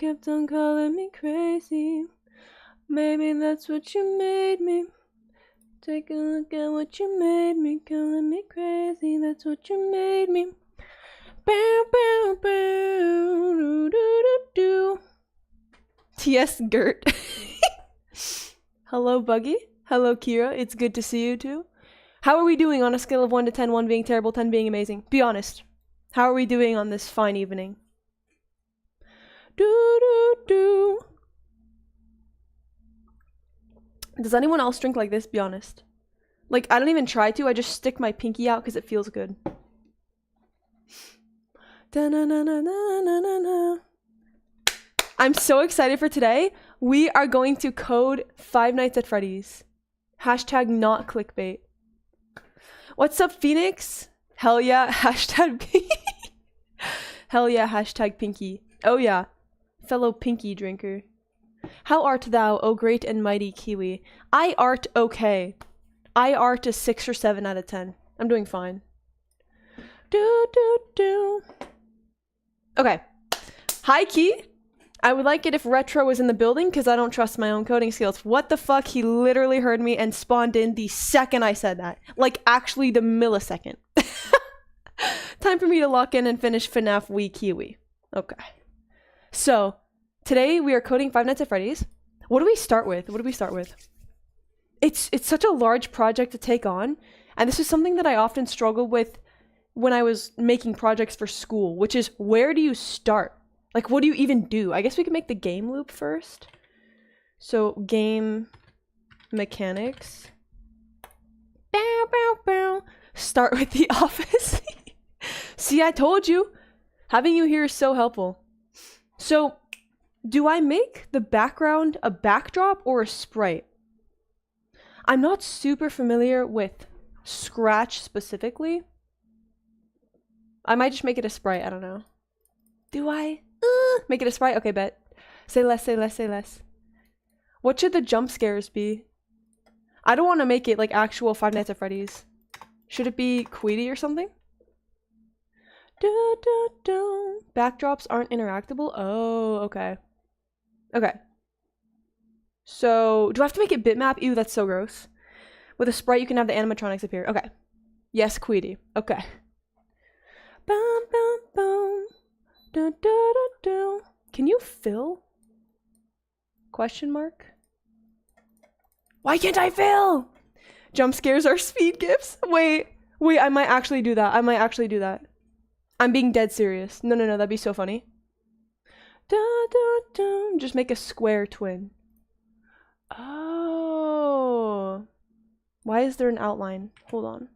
kept on calling me crazy. Maybe that's what you made me. Take a look at what you made me, calling me crazy. That's what you made me. Bow, bow, bow, do, do, do, do. T.S. Gert. Hello, Buggy. Hello, Kira. It's good to see you too. How are we doing on a scale of 1 to 10, 1 being terrible, 10 being amazing? Be honest. How are we doing on this fine evening? Do, do, do. Does anyone else drink like this? Be honest. Like, I don't even try to. I just stick my pinky out because it feels good. Da-na-na-na-na-na-na. I'm so excited for today. We are going to code Five Nights at Freddy's. Hashtag not clickbait. What's up, Phoenix? Hell yeah. Hashtag pinky. Hell yeah. Hashtag pinky. Oh yeah. Fellow pinky drinker. How art thou, O great and mighty Kiwi? I art okay. I art a 6 or 7 out of 10. I'm doing fine. Do, do, do. Okay. Hi, Key. I would like it if Retro was in the building because I don't trust my own coding skills. What the fuck? He literally heard me and spawned in the second I said that. Like, actually the millisecond. Time for me to lock in and finish FNAF Wii Kiwi. Okay. So, today we are coding Five Nights at Freddy's. What do we start with? It's such a large project to take on. And this is something that I often struggled with when I was making projects for school, which is, where do you start? Like, what do you even do? I guess we can make the game loop first. So, game mechanics. Bow, bow, bow. Start with The Office. See, I told you. Having you here is so helpful. So, do I make the background a backdrop or a sprite? I'm not super familiar with Scratch specifically. I might just make it a sprite, I don't know. Do I? Make it a sprite? Okay, bet. Say less, say less, say less. What should the jump scares be? I don't want to make it like actual Five Nights at Freddy's. Should it be Queedy or something? Backdrops aren't interactable? Oh, okay. Okay. So, do I have to make it bitmap? Ew, that's so gross. With a sprite, you can have the animatronics appear. Okay. Yes, Queedy. Okay. Bum, bum, bum. Da, da, da, da. Can you fill? Question mark? Why can't I fill? Jump scares are speed gifts? Wait, I might actually do that. I'm being dead serious. No, that'd be so funny. Da, da, da. Just make a square twin. Oh. Why is there an outline? Hold on.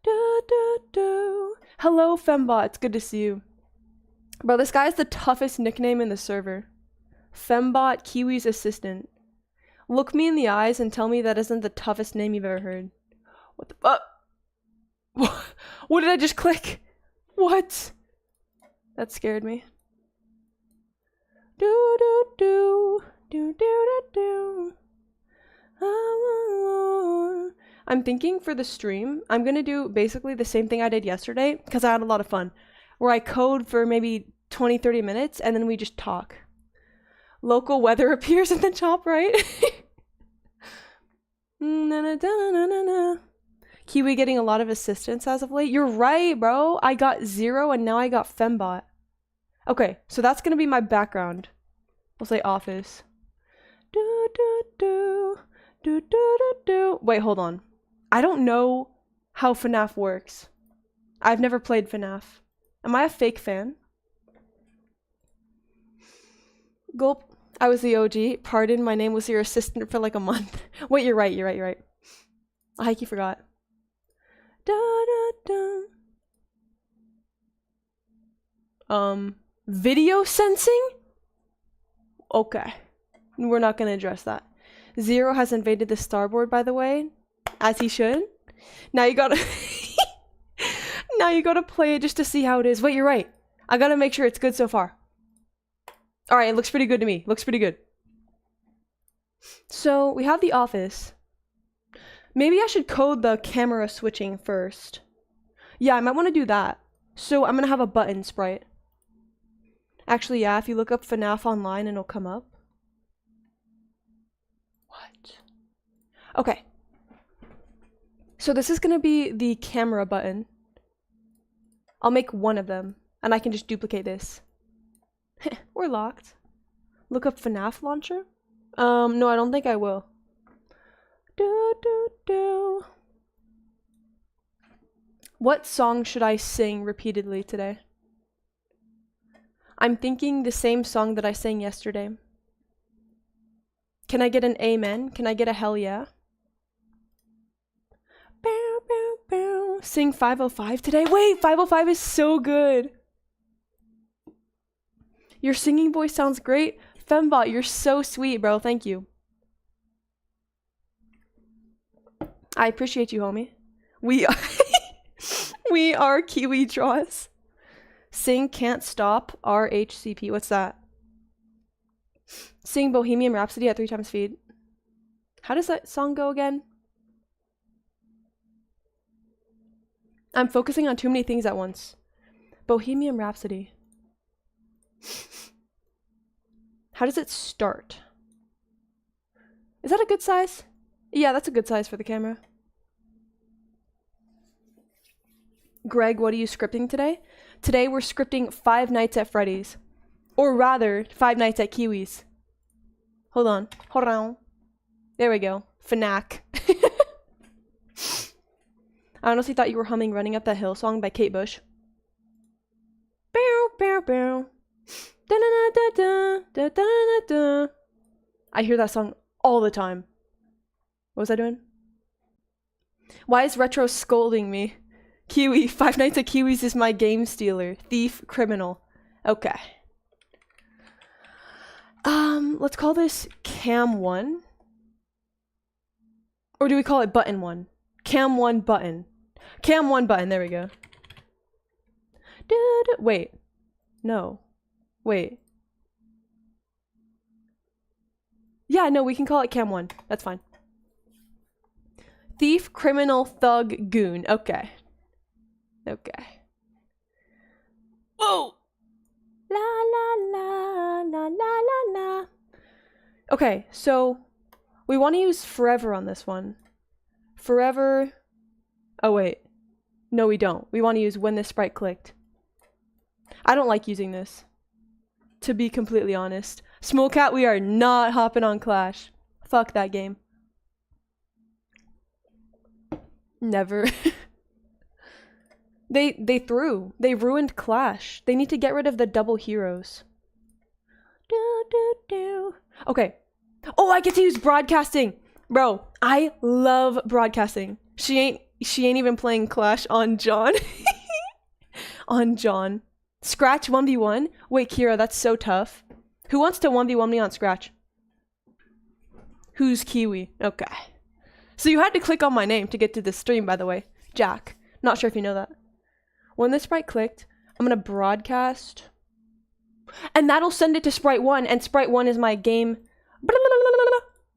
Da, da, da. Hello, Fembot. It's good to see you. Bro, this guy is the toughest nickname in the server. Fembot, Kiwi's assistant. Look me in the eyes and tell me that isn't the toughest name you've ever heard. What the fuck? What did I just click? What? That scared me. Do do do do do do do. I'm thinking for the stream, I'm gonna do basically the same thing I did yesterday because I had a lot of fun. Where I code for maybe 20-30 minutes and then we just talk. Local weather appears in the top right. Kiwi getting a lot of assistance as of late. You're right, bro. I got 0 and now I got Fembot. Okay, so that's gonna be my background. We'll say office. Do do do do do do do. Wait, hold on. I don't know how FNAF works. I've never played FNAF. Am I a fake fan? Gulp. I was the OG. Pardon, my name was your assistant for like a month. Wait, you're right. I forgot. Da da da. Video sensing? Okay. We're not gonna address that. Zero has invaded the starboard, by the way. As he should. Now you gotta... Now you gotta play it just to see how it is. Wait, you're right. I gotta make sure it's good so far. Alright, it looks pretty good to me. Looks pretty good. So, we have the office. Maybe I should code the camera switching first. Yeah, I might want to do that. So, I'm gonna have a button sprite. Actually, yeah, if you look up FNAF online, it'll come up. What? Okay. So this is gonna be the camera button. I'll make one of them, and I can just duplicate this. We're locked. Look up FNAF launcher? No, I don't think I will. What song should I sing repeatedly today? I'm thinking the same song that I sang yesterday. Can I get an amen? Can I get a hell yeah? Bow, bow, bow. Sing 505 today? Wait, 505 is so good. Your singing voice sounds great. Fembot, you're so sweet, bro. Thank you. I appreciate you, homie. We are Kiwi Draws. Sing Can't Stop RHCP. What's that? Sing Bohemian Rhapsody at 3 times speed. How does that song go again? I'm focusing on too many things at once. Bohemian Rhapsody. How does it start? Is that a good size? Yeah, that's a good size for the camera. Greg, what are you scripting today? Today we're scripting Five Nights at Freddy's. Or rather, Five Nights at Kiwi's. Hold on. Hold on. There we go. FNAC. I honestly thought you were humming Running Up That Hill song by Kate Bush. Bow, bow, bow. Da da da da da da da. I hear that song all the time. What was I doing? Why is Retro scolding me? Kiwi, Five Nights at Kiwi's is my game stealer. Thief, criminal. Okay. Let's call this Cam 1. Or do we call it Button 1? Cam 1 button. Cam 1 button, there we go. Wait. No. Wait. Yeah, no, we can call it Cam 1. That's fine. Thief, criminal, thug, goon. Okay. Okay. Whoa! La la la la la la la. Okay, so we want to use forever on this one. Forever. Oh wait. No, we don't. We want to use when this sprite clicked. I don't like using this, to be completely honest. Smokecat, we are not hopping on Clash. Fuck that game. Never. They ruined Clash. They need to get rid of the double heroes. Okay. Oh, I get to use broadcasting. Bro, I love broadcasting. She ain't even playing Clash on John. On John. Scratch 1v1? Wait, Kira, that's so tough. Who wants to 1v1 me on Scratch? Who's Kiwi? Okay. So you had to click on my name to get to this stream, by the way. Jack. Not sure if you know that. When this sprite clicked, I'm gonna broadcast. And that'll send it to Sprite 1, and Sprite 1 is my game.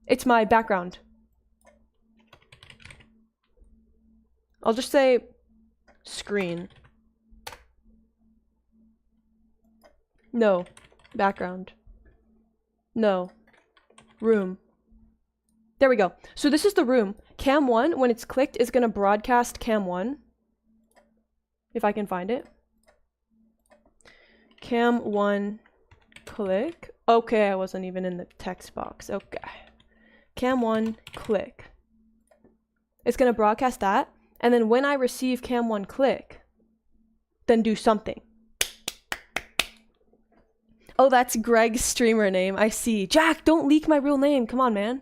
It's my background. I'll just say screen. No. Background. No. Room. There we go. So this is the room. Cam 1, when it's clicked, is gonna broadcast Cam 1. If I can find it. Cam 1 click. Okay, I wasn't even in the text box. Okay. Cam 1 click. It's gonna broadcast that, and then when I receive Cam 1 click, then do something. Oh, that's Greg's streamer name. I see. Jack, don't leak my real name. Come on, man.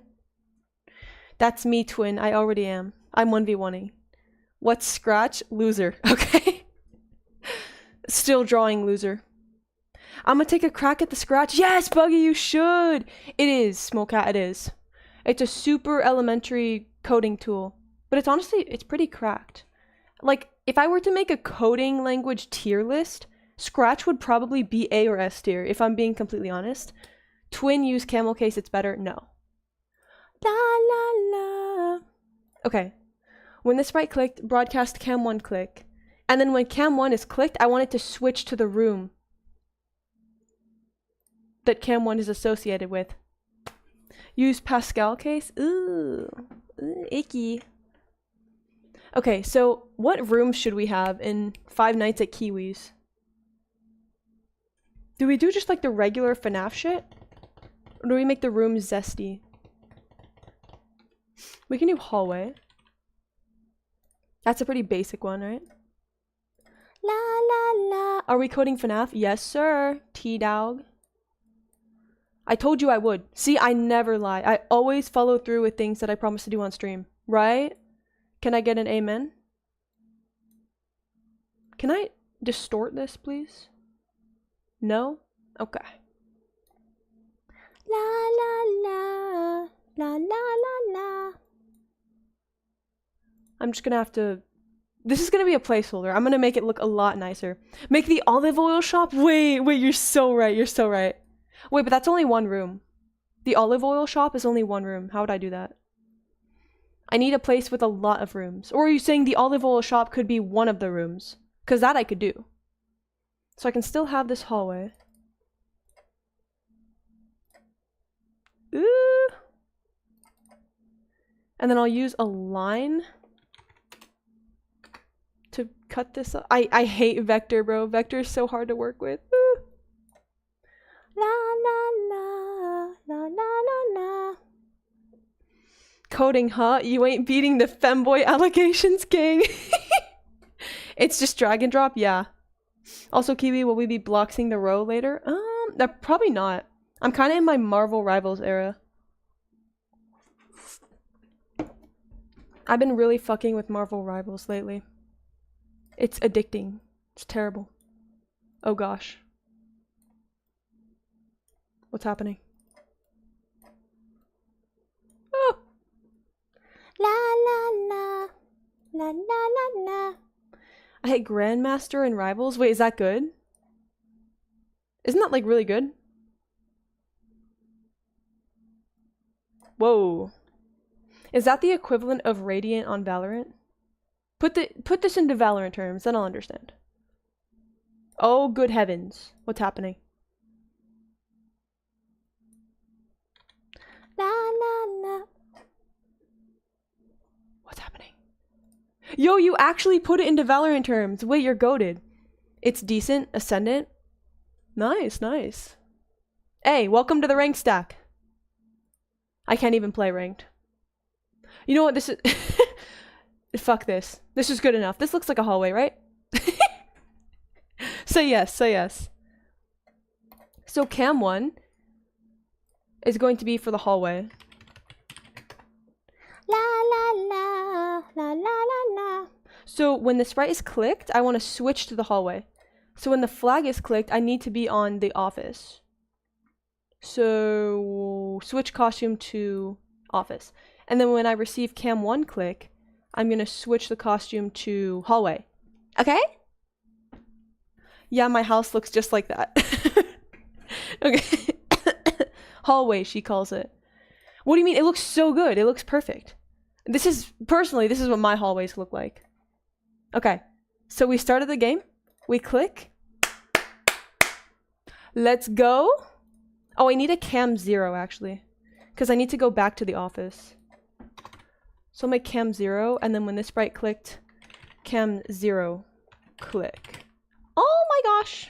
That's me, twin. I already am. I'm 1v1ing. What's Scratch? Loser. Okay. Still drawing loser. I'm gonna take a crack at the Scratch. Yes, Buggy, you should. It is, Smokecat, it is. It's a super elementary coding tool. But it's honestly, it's pretty cracked. Like, if I were to make a coding language tier list, Scratch would probably be A or S tier, if I'm being completely honest. Twin use camel case, it's better? No. La la la. Okay. When the sprite clicked, broadcast Cam 1 click. And then when Cam 1 is clicked, I want it to switch to the room. that Cam 1 is associated with. Use Pascal case? Ooh, icky. Okay, so what rooms should we have in Five Nights at Kiwi's? Do we do just like the regular FNAF shit? Or do we make the rooms zesty? We can do hallway. That's a pretty basic one, right? La la la. Are we coding FNAF? Yes, sir. T-Dog. I told you I would. See, I never lie. I always follow through with things that I promise to do on stream. Right? Can I get an amen? Can I distort this, please? No? Okay. La la la. La la la la. I'm just gonna have to... This is gonna be a placeholder. I'm gonna make it look a lot nicer. Make the olive oil shop? Wait, you're so right. You're so right. Wait, but that's only one room. The olive oil shop is only one room. How would I do that? I need a place with a lot of rooms. Or are you saying the olive oil shop could be one of the rooms? Because that I could do. So I can still have this hallway. Ooh. And then I'll use a line to cut this up. I hate Vector, bro. Vector is so hard to work with. Ooh. La la la la la la la. Coding, huh? You ain't beating the femboy allegations, gang. It's just drag and drop, yeah. Also, Kiwi, will we be bloxing the row later? Probably not. I'm kind of in my Marvel Rivals era. I've been really fucking with Marvel Rivals lately. It's addicting. It's terrible. Oh gosh. What's happening? Oh. La la la. La la la la. I hate Grandmaster and Rivals. Wait, is that good? Isn't that like really good? Whoa. Is that the equivalent of Radiant on Valorant? Put this into Valorant terms, then I'll understand. Oh, good heavens. What's happening? La la la. What's happening? Yo, you actually put it into Valorant terms. Wait, you're goated. It's decent, ascendant. Nice, nice. Hey, welcome to the rank stack. I can't even play ranked. You know what, this is... Fuck this. This is good enough. This looks like a hallway, right? Say yes, say yes. So cam 1 is going to be for the hallway. La la la, la la la la. So when the sprite is clicked, I want to switch to the hallway. So when the flag is clicked, I need to be on the office. So switch costume to office. And then when I receive cam 1 click, I'm gonna switch the costume to hallway. Okay? Yeah, my house looks just like that. Okay. Hallway, she calls it. What do you mean? It looks so good. It looks perfect. This is what my hallways look like. Okay. So we started the game. We click. Let's go. Oh, I need a cam 0 actually. Because I need to go back to the office. So I'll make cam 0, and then when this sprite clicked, cam 0 click. Oh my gosh!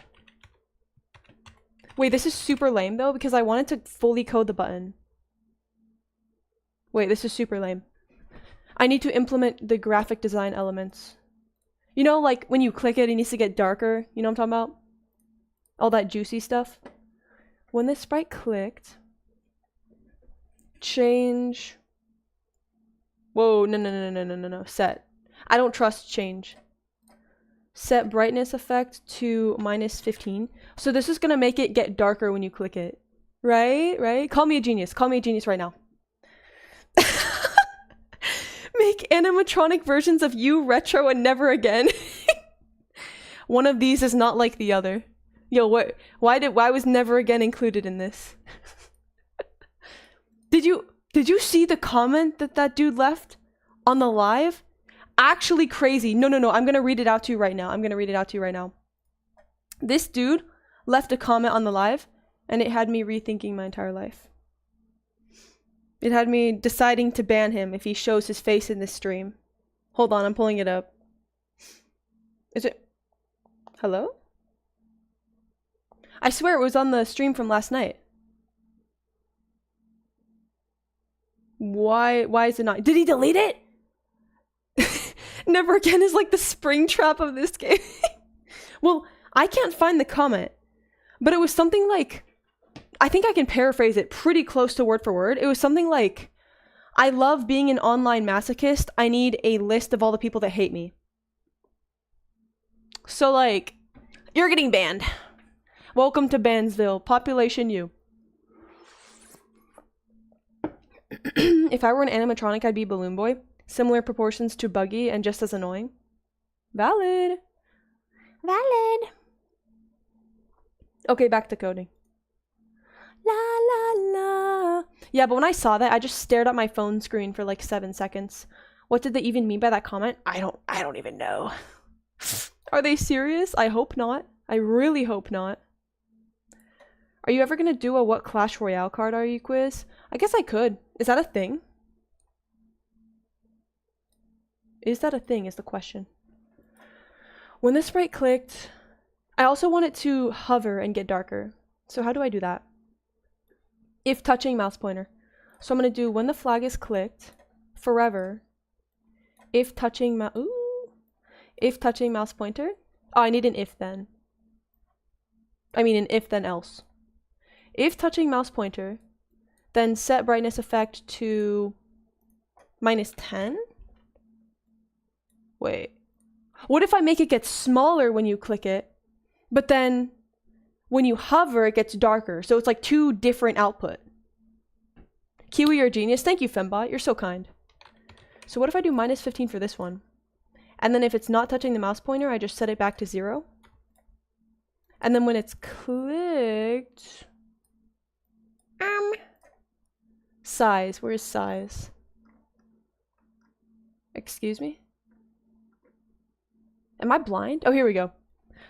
Wait, this is super lame though, because I wanted to fully code the button. Wait, this is super lame. I need to implement the graphic design elements. You know, like when you click it, it needs to get darker. You know what I'm talking about? All that juicy stuff. When this sprite clicked, change... Whoa, no. Set. I don't trust change. Set brightness effect to -15. So this is gonna make it get darker when you click it. Right? Right? Call me a genius. Call me a genius right now. Make animatronic versions of you retro and never again. One of these is not like the other. Yo, what? Why was never again included in this? Did you see the comment that dude left on the live? Actually crazy. No. I'm going to read it out to you right now. This dude left a comment on the live And it had me rethinking my entire life. It had me deciding to ban him if he shows his face in this stream. Hold on, I'm pulling it up. Is it... Hello? I swear it was on the stream from last night. Why is it not? Did he delete it? Never again is like the spring trap of this game. Well, I can't find the comment, but it was something like, I think I can paraphrase it pretty close to word for word. It was something like, I love being an online masochist. I need a list of all the people that hate me. So like, you're getting banned. Welcome to Bansville. Population you. If I were an animatronic, I'd be Balloon Boy. Similar proportions to Buggy and just as annoying. Valid. Valid. Okay, back to coding. La la la. Yeah, but when I saw that, I just stared at my phone screen for like 7 seconds. What did they even mean by that comment? I don't even know. Are they serious? I hope not. I really hope not. Are you ever gonna do a what Clash Royale card are you quiz? I guess I could. Is that a thing? Is that a thing is the question. When the sprite clicked, I also want it to hover and get darker. So how do I do that? If touching mouse pointer. So I'm gonna do when the flag is clicked, forever. If touching if touching mouse pointer. Oh, I need an if then. I mean an if then else. If touching mouse pointer, then set brightness effect to -10. Wait. What if I make it get smaller when you click it, but then when you hover, it gets darker. So it's like two different output. Kiwi, you're a genius. Thank you, Fembot. You're so kind. So what if I do -15 for this one? And then if it's not touching the mouse pointer, I just set it back to 0. And then when it's clicked... Size. Where's size? Excuse me? Am I blind? Oh, here we go.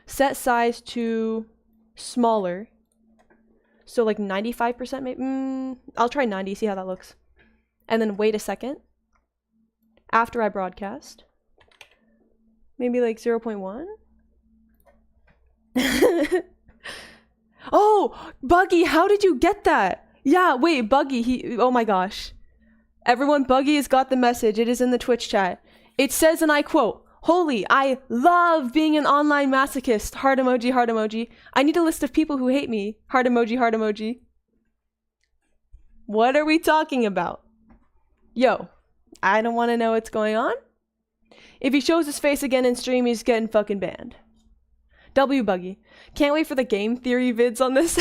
Set size to smaller. So like 95% maybe? I'll try 90, see how that looks. And then wait a second. After I broadcast. Maybe like 0.1? Oh, Buggy, how did you get that? Yeah, wait, Buggy, oh my gosh. Everyone, Buggy has got the message. It is in the Twitch chat. It says, and I quote, "Holy, I love being an online masochist." Heart emoji, heart emoji. I need a list of people who hate me. Heart emoji, heart emoji. What are we talking about? Yo, I don't want to know what's going on. If he shows his face again in stream, he's getting fucking banned. W Buggy. Can't wait for the game theory vids on this.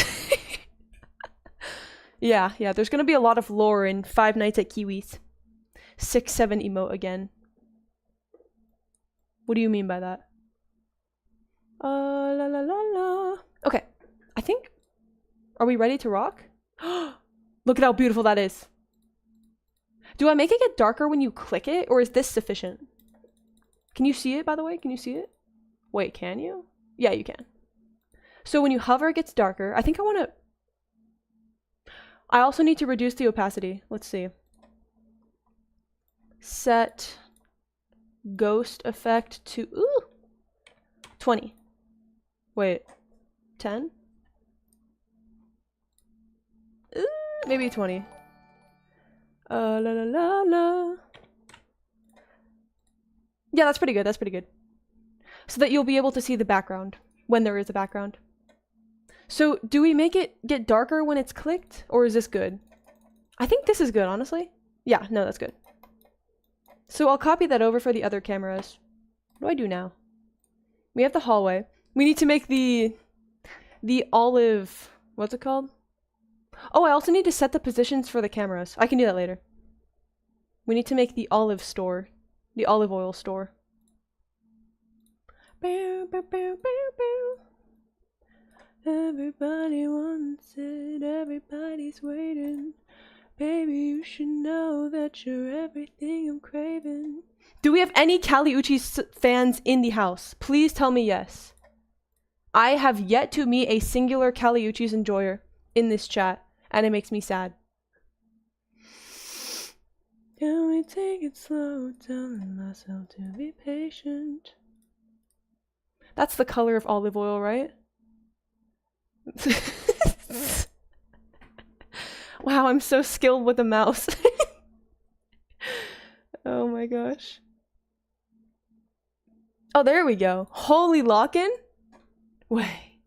Yeah, there's gonna be a lot of lore in Five Nights at Kiwi's. 6-7 emote again. What do you mean by that? La la la la. Okay, I think... Are we ready to rock? Look at how beautiful that is. Do I make it get darker when you click it, or is this sufficient? Can you see it, by the way? Can you see it? Wait, can you? Yeah, you can. So when you hover, it gets darker. I think I want to... I also need to reduce the opacity. Let's see. Set ghost effect to 20. Wait, 10? Maybe 20. La la la la. Yeah, that's pretty good. That's pretty good. So that you'll be able to see the background when there is a background. So do we make it get darker when it's clicked, or is this good? I think this is good, honestly. Yeah, no, that's good. So I'll copy that over for the other cameras. What do I do now? We have the hallway. We need to make the olive, what's it called? Oh, I also need to set the positions for the cameras. I can do that later. We need to make the olive store, the olive oil store. Bow, bow, bow, bow, bow. Everybody wants it, everybody's waiting. Baby, you should know that you're everything I'm craving. Do we have any Kali Uchis fans in the house? Please tell me yes. I have yet to meet a singular Kali Uchis enjoyer. in this chat, and it makes me sad. Can we take it slow, telling myself to be patient? That's the color of olive oil, right? Wow, I'm so skilled with the mouse. Oh my gosh. Oh, there we go. Holy lock-in? Way.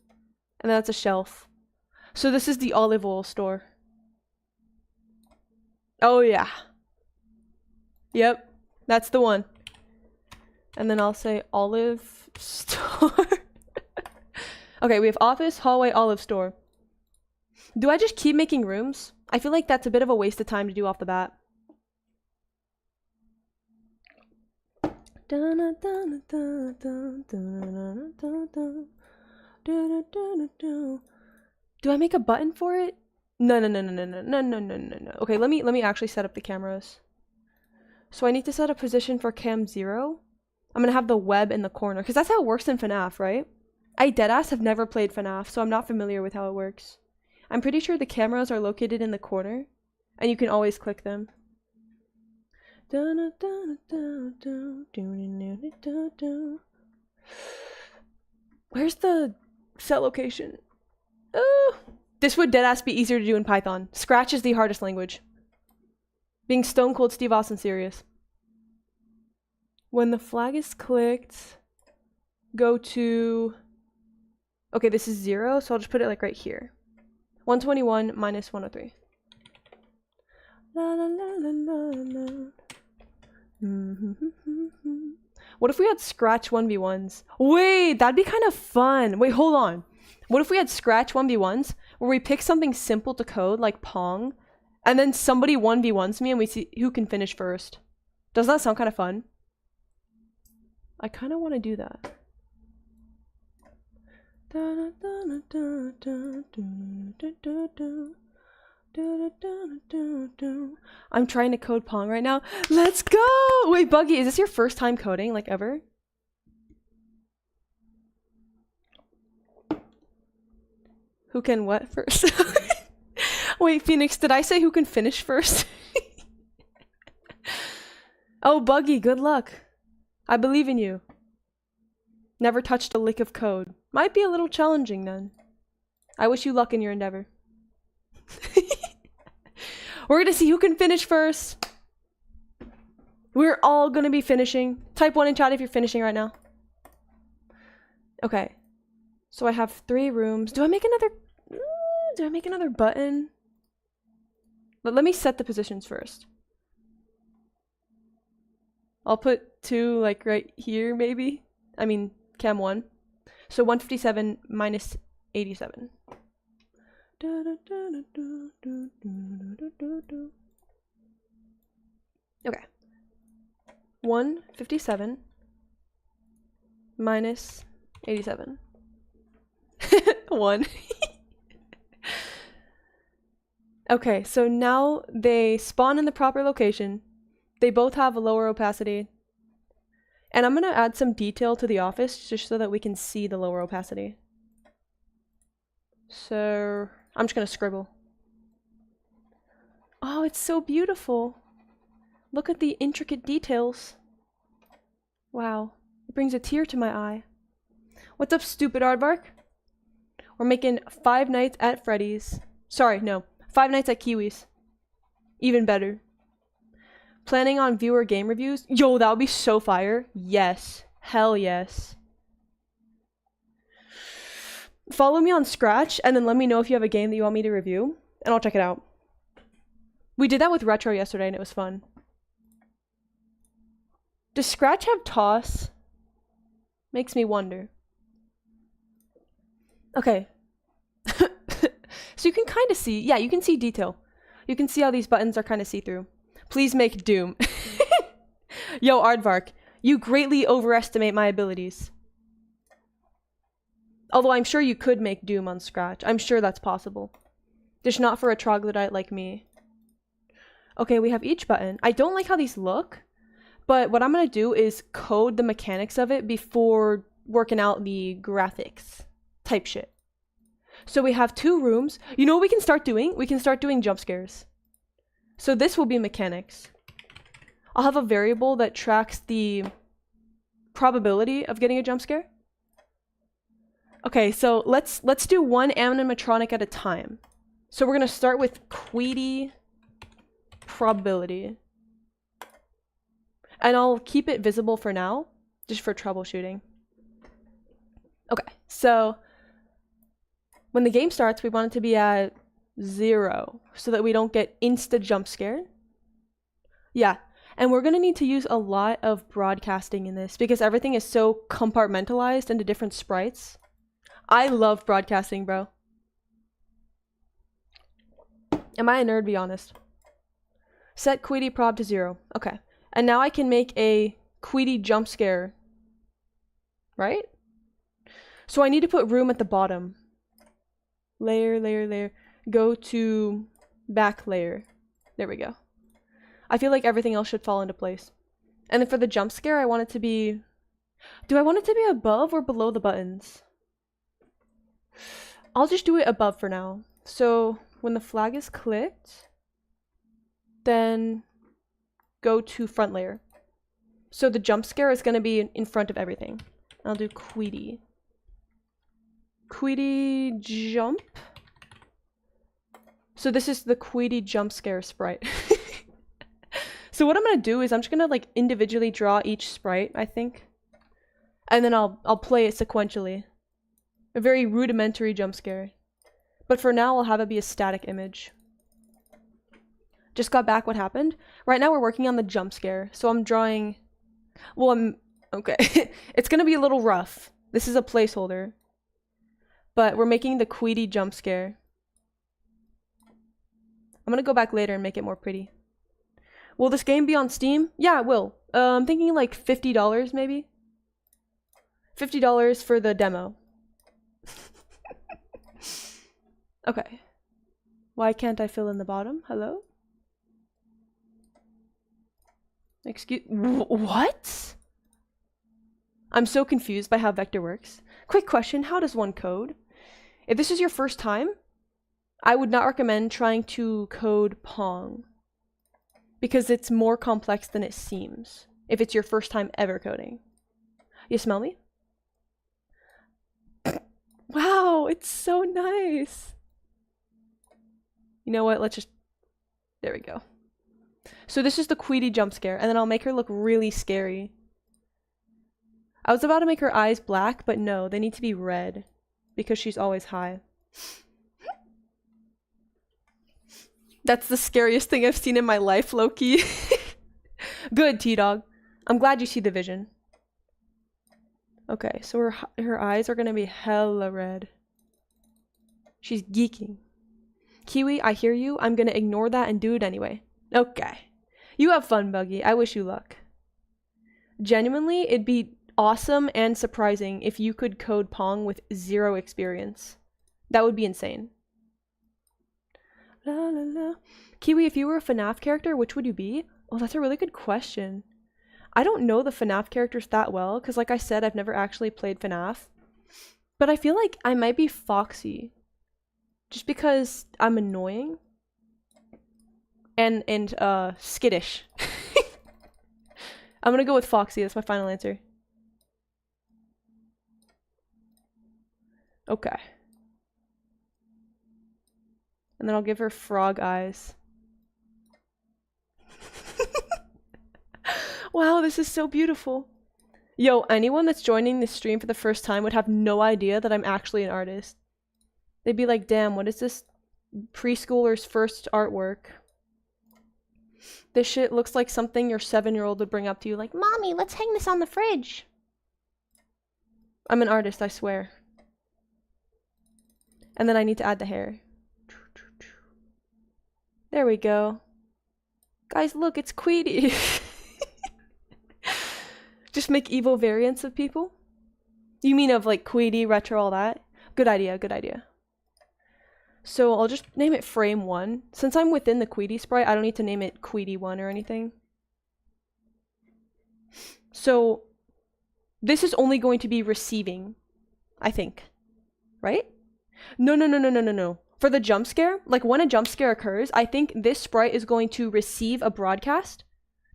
And that's a shelf. So this is the olive oil store. Oh yeah. Yep, that's the one. And then I'll say olive store. Okay, we have office, hallway, olive store. Do I just keep making rooms? I feel like that's a bit of a waste of time to do off the bat. Do I make a button for it? No. Okay, let me actually set up the cameras. So I need to set a position for cam 0. I'm gonna have the web in the corner, because that's how it works in FNAF, right? I deadass have never played FNAF, so I'm not familiar with how it works. I'm pretty sure the cameras are located in the corner, and you can always click them. Where's the set location? Oh, this would deadass be easier to do in Python. Scratch is the hardest language. Being stone cold Steve Austin serious. When the flag is clicked, go to... Okay, this is 0, so I'll just put it like right here. 121 minus 103. La la la la la la. What if we had Scratch 1v1s? Wait, that'd be kind of fun. Wait, hold on. What if we had Scratch 1v1s where we pick something simple to code like Pong, and then somebody 1v1s me and we see who can finish first? Doesn't that sound kind of fun? I kind of want to do that. I'm trying to code Pong right now. Let's go! Wait, Buggy, is this your first time coding, like ever? Who can what first? Wait, Phoenix, did I say who can finish first? Oh, Buggy, good luck. I believe in you. Never touched a lick of code. Might be a little challenging then. I wish you luck in your endeavor. We're gonna see who can finish first. We're all gonna be finishing. Type 1 in chat if you're finishing right now. Okay. So I have 3 rooms. Do I make another button? But let me set the positions first. I'll put 2 like right here maybe. I mean cam 1. So 157 minus 87. Okay. 157 minus 87. 1. Okay, so now they spawn in the proper location. They both have a lower opacity. And I'm going to add some detail to the office just so that we can see the lower opacity. So I'm just going to scribble. Oh, it's so beautiful. Look at the intricate details. Wow. It brings a tear to my eye. What's up, stupid Aardvark? We're making 5 Nights at Freddy's. Sorry, no. 5 Nights at Kiwi's. Even better. Planning on viewer game reviews? Yo, that would be so fire. Yes. Hell yes. Follow me on Scratch and then let me know if you have a game that you want me to review, and I'll check it out. We did that with Retro yesterday and it was fun. Does Scratch have toss? Makes me wonder. Okay. So you can kind of see, yeah, you can see detail. You can see how these buttons are kind of see-through. Please make Doom. Yo, Aardvark, you greatly overestimate my abilities. Although I'm sure you could make Doom on Scratch. I'm sure that's possible. Just not for a troglodyte like me. Okay, we have each button. I don't like how these look, but what I'm going to do is code the mechanics of it before working out the graphics type shit. So we have 2 rooms. You know what we can start doing? We can start doing jump scares. So this will be mechanics. I'll have a variable that tracks the probability of getting a jump scare. Okay, so let's do one animatronic at a time. So we're gonna start with Queedy probability. And I'll keep it visible for now, just for troubleshooting. Okay, so when the game starts, we want it to be at 0 so that we don't get insta jump scared. Yeah, and we're gonna need to use a lot of broadcasting in this because everything is so compartmentalized into different sprites. I love broadcasting, bro. Am I a nerd? Be honest. Set Queedy prob to 0. Okay. And now I can make a Queedy jump scare. Right? So I need to put room at the bottom. Layer, layer, layer. Go to back layer. There we go. I feel like everything else should fall into place. And then for the jump scare, I want it to be... Do I want it to be above or below the buttons? I'll just do it above for now. So when the flag is clicked, then go to front layer. So the jump scare is going to be in front of everything. I'll do Queedy. Queedy jump. So this is the Queedy jump scare sprite. So what I'm going to do is I'm just going to like individually draw each sprite, I think. And then I'll play it sequentially. A very rudimentary jump scare. But for now, I'll have it be a static image. Just got back what happened. Right now, we're working on the jump scare. So I'm drawing... Well, okay. It's going to be a little rough. This is a placeholder. But we're making the Queedy jump scare. I'm going to go back later and make it more pretty. Will this game be on Steam? Yeah, it will. I'm thinking like $50 maybe. $50 for the demo. Okay. Why can't I fill in the bottom? Hello? What? I'm so confused by how Vector works. Quick question, how does one code? If this is your first time, I would not recommend trying to code Pong. Because it's more complex than it seems. If it's your first time ever coding. You smell me? Wow, it's so nice. You know what? Let's just... There we go. So this is the Queedy jump scare, and then I'll make her look really scary. I was about to make her eyes black, but no, they need to be red. Because she's always high. That's the scariest thing I've seen in my life, Loki. Good, T-Dog. I'm glad you see the vision. Okay, so her eyes are gonna be hella red. She's geeking. Kiwi, I hear you. I'm gonna ignore that and do it anyway. Okay. You have fun, Buggy. I wish you luck. Genuinely, it'd be awesome and surprising if you could code Pong with 0 experience. That would be insane. La, la, la. Kiwi, if you were a FNAF character, which would you be? Oh, that's a really good question. I don't know the FNAF characters that well, because like I said, I've never actually played FNAF. But I feel like I might be Foxy. Just because I'm annoying. And skittish. I'm gonna go with Foxy, that's my final answer. Okay. And then I'll give her frog eyes. Wow, this is so beautiful. Yo, anyone that's joining this stream for the first time would have no idea that I'm actually an artist. They'd be like, damn, what is this preschooler's first artwork? This shit looks like something your 7-year-old would bring up to you like, Mommy, let's hang this on the fridge. I'm an artist, I swear. And then I need to add the hair. There we go. Guys, look, it's Queedy. Just make evil variants of people? You mean of like Queedy, retro, all that? Good idea, good idea. So I'll just name it frame 1. Since I'm within the Queedy sprite, I don't need to name it Queedy 1 or anything. So this is only going to be receiving, I think. Right? No, no, no, no, no, no, no. For the jump scare, like when a jump scare occurs, I think this sprite is going to receive a broadcast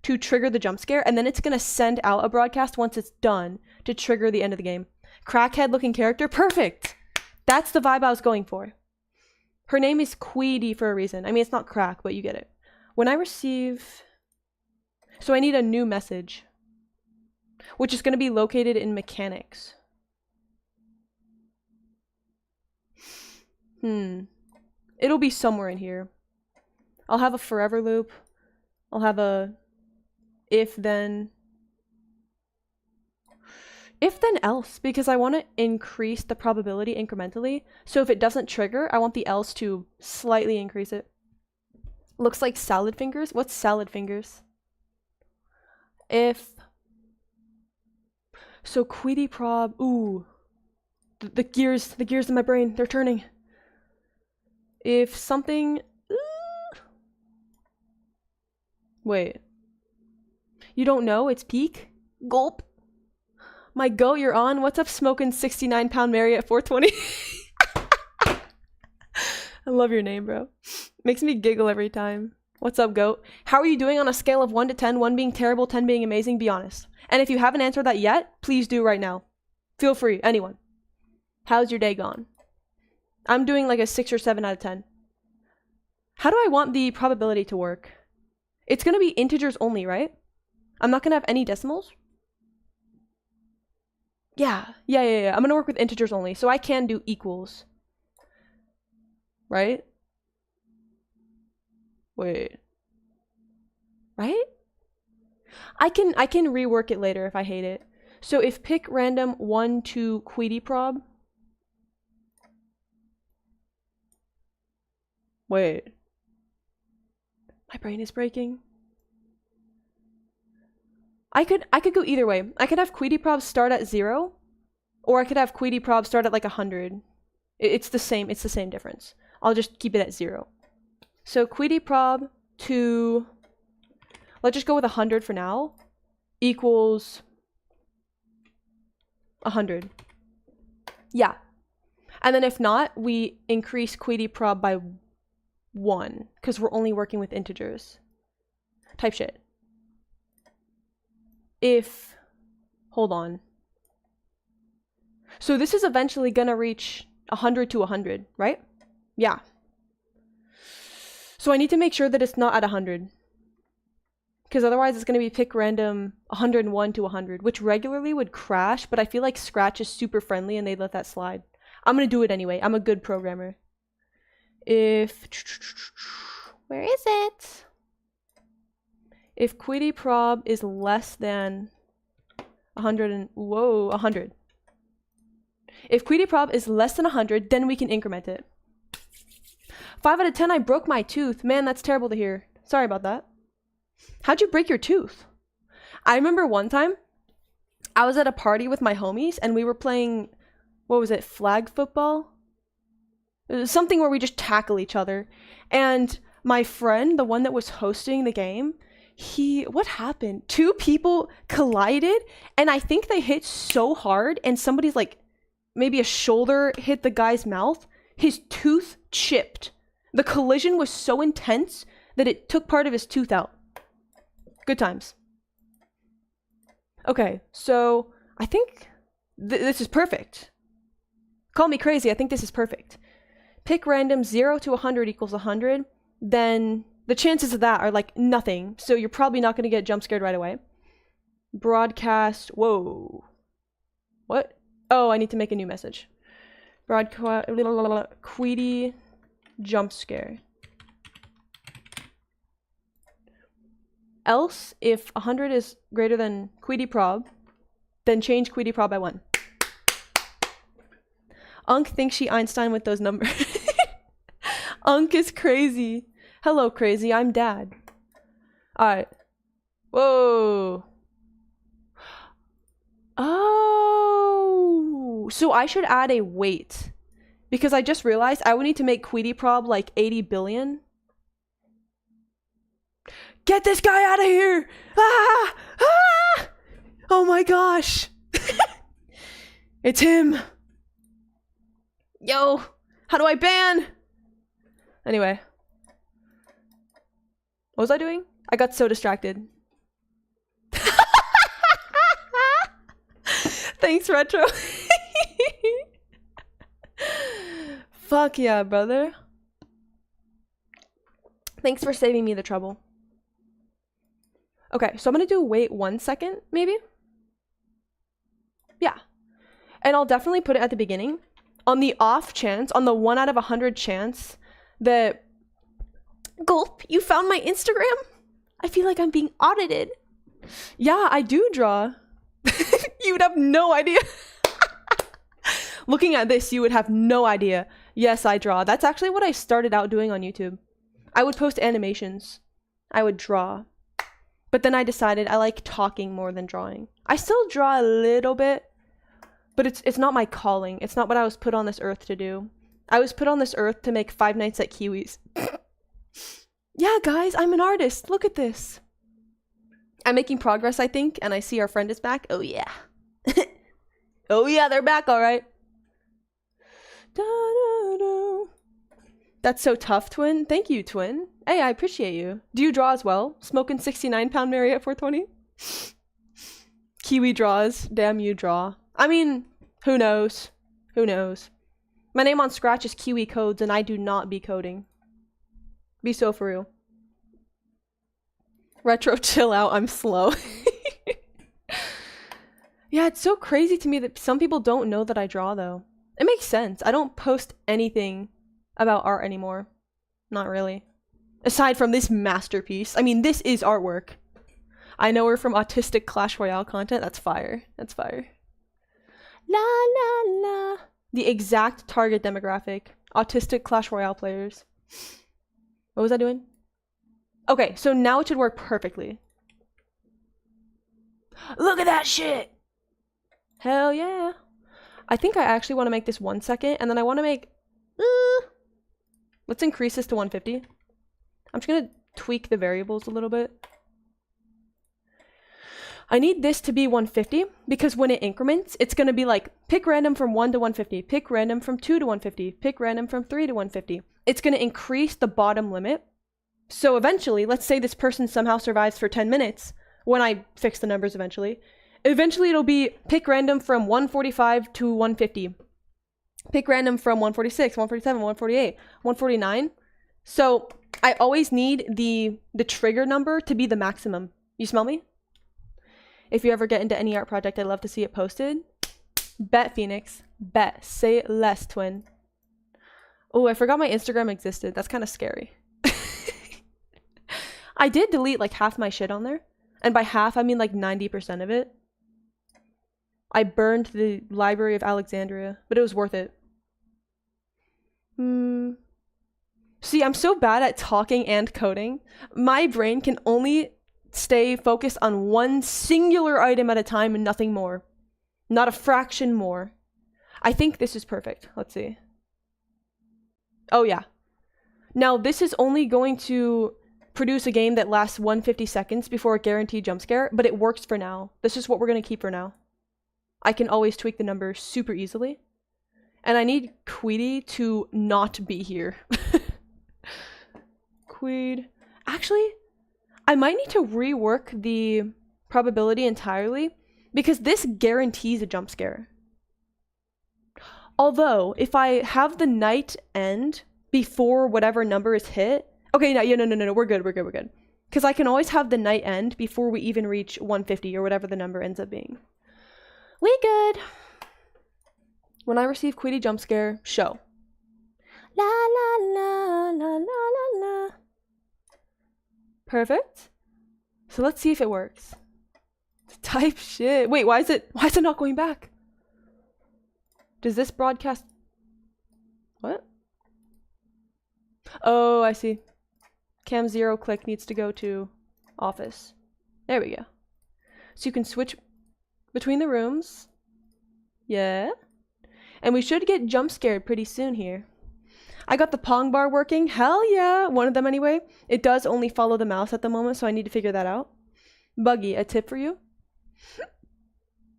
to trigger the jump scare, and then it's going to send out a broadcast once it's done to trigger the end of the game. Crackhead looking character, perfect. That's the vibe I was going for. Her name is Queedy for a reason. I mean, it's not crack, but you get it. When I receive... So I need a new message, which is going to be located in mechanics. It'll be somewhere in here. I'll have a forever loop. I'll have a if then else, because I want to increase the probability incrementally. So if it doesn't trigger, I want the else to slightly increase it. Looks like salad fingers. What's salad fingers? If so, Queedy prob. Ooh, the gears in my brain, they're turning. If something... Wait. You don't know? It's peak? Gulp. My goat, you're on. What's up, smoking 69-pound Mary at 420? I love your name, bro. Makes me giggle every time. What's up, goat? How are you doing on a scale of 1 to 10? 1 being terrible, 10 being amazing. Be honest. And if you haven't answered that yet, please do right now. Feel free. Anyone. How's your day gone? I'm doing like a 6 or 7 out of 10. How do I want the probability to work? It's going to be integers only, right? I'm not going to have any decimals? Yeah. I'm going to work with integers only. So I can do equals. Right? Wait. Right? I can rework it later if I hate it. So if pick random 1 to Queedy prob. Wait. My brain is breaking. I could go either way. I could have Queedy prob start at 0, or I could have Queedy prob start at like 100. It's the same difference. I'll just keep it at 0. So Queedy prob to, let's just go with 100 for now, equals 100. Yeah. And then if not, we increase Queedy prob by 1, because we're only working with integers. Type shit. If, hold on. So this is eventually gonna reach 100 to 100, right? Yeah. So I need to make sure that it's not at 100. Because otherwise it's gonna be pick random 101 to 100, which regularly would crash, but I feel like Scratch is super friendly and they let that slide. I'm gonna do it anyway. I'm a good programmer. If, where is it? If Queedy prob is less than 100. If Queedy prob is less than 100, then we can increment it. 5 out of 10, I broke my tooth. Man, that's terrible to hear. Sorry about that. How'd you break your tooth? I remember one time, I was at a party with my homies and we were playing, what was it, flag football? It was something where we just tackle each other. And my friend, the one that was hosting the game, what happened? 2 people collided and I think they hit so hard and somebody's like, maybe a shoulder hit the guy's mouth. His tooth chipped. The collision was so intense that it took part of his tooth out. Good times. Okay, so I think this is perfect. Call me crazy, I think this is perfect. Pick random 0 to 100 equals 100, then the chances of that are like nothing, so you're probably not going to get jump scared right away. Broadcast, whoa. What? Oh, I need to make a new message. Broadcast, Queedy jump scare. Else, if 100 is greater than Queedy prob, then change Queedy prob by 1. Unk thinks she Einstein with those numbers. Unk is crazy. Hello, crazy. I'm dad. Alright. Whoa. Oh. So I should add a weight. Because I just realized I would need to make Queedy prob like 80 billion. Get this guy out of here! Ah! Ah! Oh my gosh! It's him! Yo! How do I ban? Anyway. What was I doing? I got so distracted. Thanks, Retro. Fuck yeah, brother. Thanks for saving me the trouble. Okay, so I'm gonna do wait 1 second, maybe? Yeah. And I'll definitely put it at the beginning. On the off chance, on the 1 out of 100 chance that... Gulp, you found my Instagram? I feel like I'm being audited. Yeah, I do draw. You would have no idea. Looking at this, you would have no idea. Yes, I draw. That's actually what I started out doing on YouTube. I would post animations. I would draw. But then I decided I like talking more than drawing. I still draw a little bit, but it's not my calling. It's not what I was put on this earth to do. I was put on this earth to make Five Nights at Kiwi's. Yeah, guys, I'm an artist. Look at this. I'm making progress, I think, and I see our friend is back. Oh, yeah. Oh, yeah, they're back, all right. Da-da-da. That's so tough, Twin. Thank you, Twin. Hey, I appreciate you. Do you draw as well? Smoking 69-pound Mary at 420? Kiwi draws. Damn, you draw. I mean, who knows? Who knows? My name on Scratch is Kiwi Codes, and I do not be coding. Be so for real. Retro, chill out. I'm slow. Yeah, it's so crazy to me that some people don't know that I draw, though. It makes sense. I don't post anything about art anymore. Not really. Aside from this masterpiece. I mean, this is artwork. I know we're from autistic Clash Royale content. That's fire. That's fire. La la la. The exact target demographic. Autistic Clash Royale players. What was I doing? Okay, so now it should work perfectly. Look at that shit! Hell yeah. I think I actually want to make this 1 second, and then I want to make... let's increase this to 150. I'm just going to tweak the variables a little bit. I need this to be 150, because when it increments, it's going to be like, pick random from 1 to 150, pick random from 2 to 150, pick random from 3 to 150. It's going to increase the bottom limit. So eventually, let's say this person somehow survives for 10 minutes, when I fix the numbers eventually. Eventually it'll be pick random from 145 to 150. Pick random from 146, 147, 148, 149. So I always need the trigger number to be the maximum. You smell me? If you ever get into any art project, I'd love to see it posted. Bet, Phoenix. Bet. Say less, Twin. Oh, I forgot my Instagram existed. That's kind of scary. I did delete like half my shit on there. And by half, I mean like 90% of it. I burned the Library of Alexandria, but it was worth it. See, I'm so bad at talking and coding. My brain can only stay focused on one singular item at a time and nothing more. Not a fraction more. I think this is perfect. Let's see. Oh, yeah. Now, this is only going to produce a game that lasts 150 seconds before a guaranteed jump scare, but it works for now. This is what we're going to keep for now. I can always tweak the numbers super easily. And I need Queedy to not be here. Queed. Actually, I might need to rework the probability entirely because this guarantees a jump scare. Although, if I have the night end before whatever number is hit... Okay, no, we're good. Because I can always have the night end before we even reach 150 or whatever the number ends up being. We good. When I receive Queedy jump scare, show. La la la la la la la. Perfect. So let's see if it works. Type shit. Wait, why is it not going back? Does this broadcast... What? Oh, I see. Cam 0 click needs to go to office. There we go. So you can switch between the rooms. Yeah. And we should get jump scared pretty soon here. I got the Pong bar working. Hell yeah. One of them anyway. It does only follow the mouse at the moment, so I need to figure that out. Buggy, a tip for you.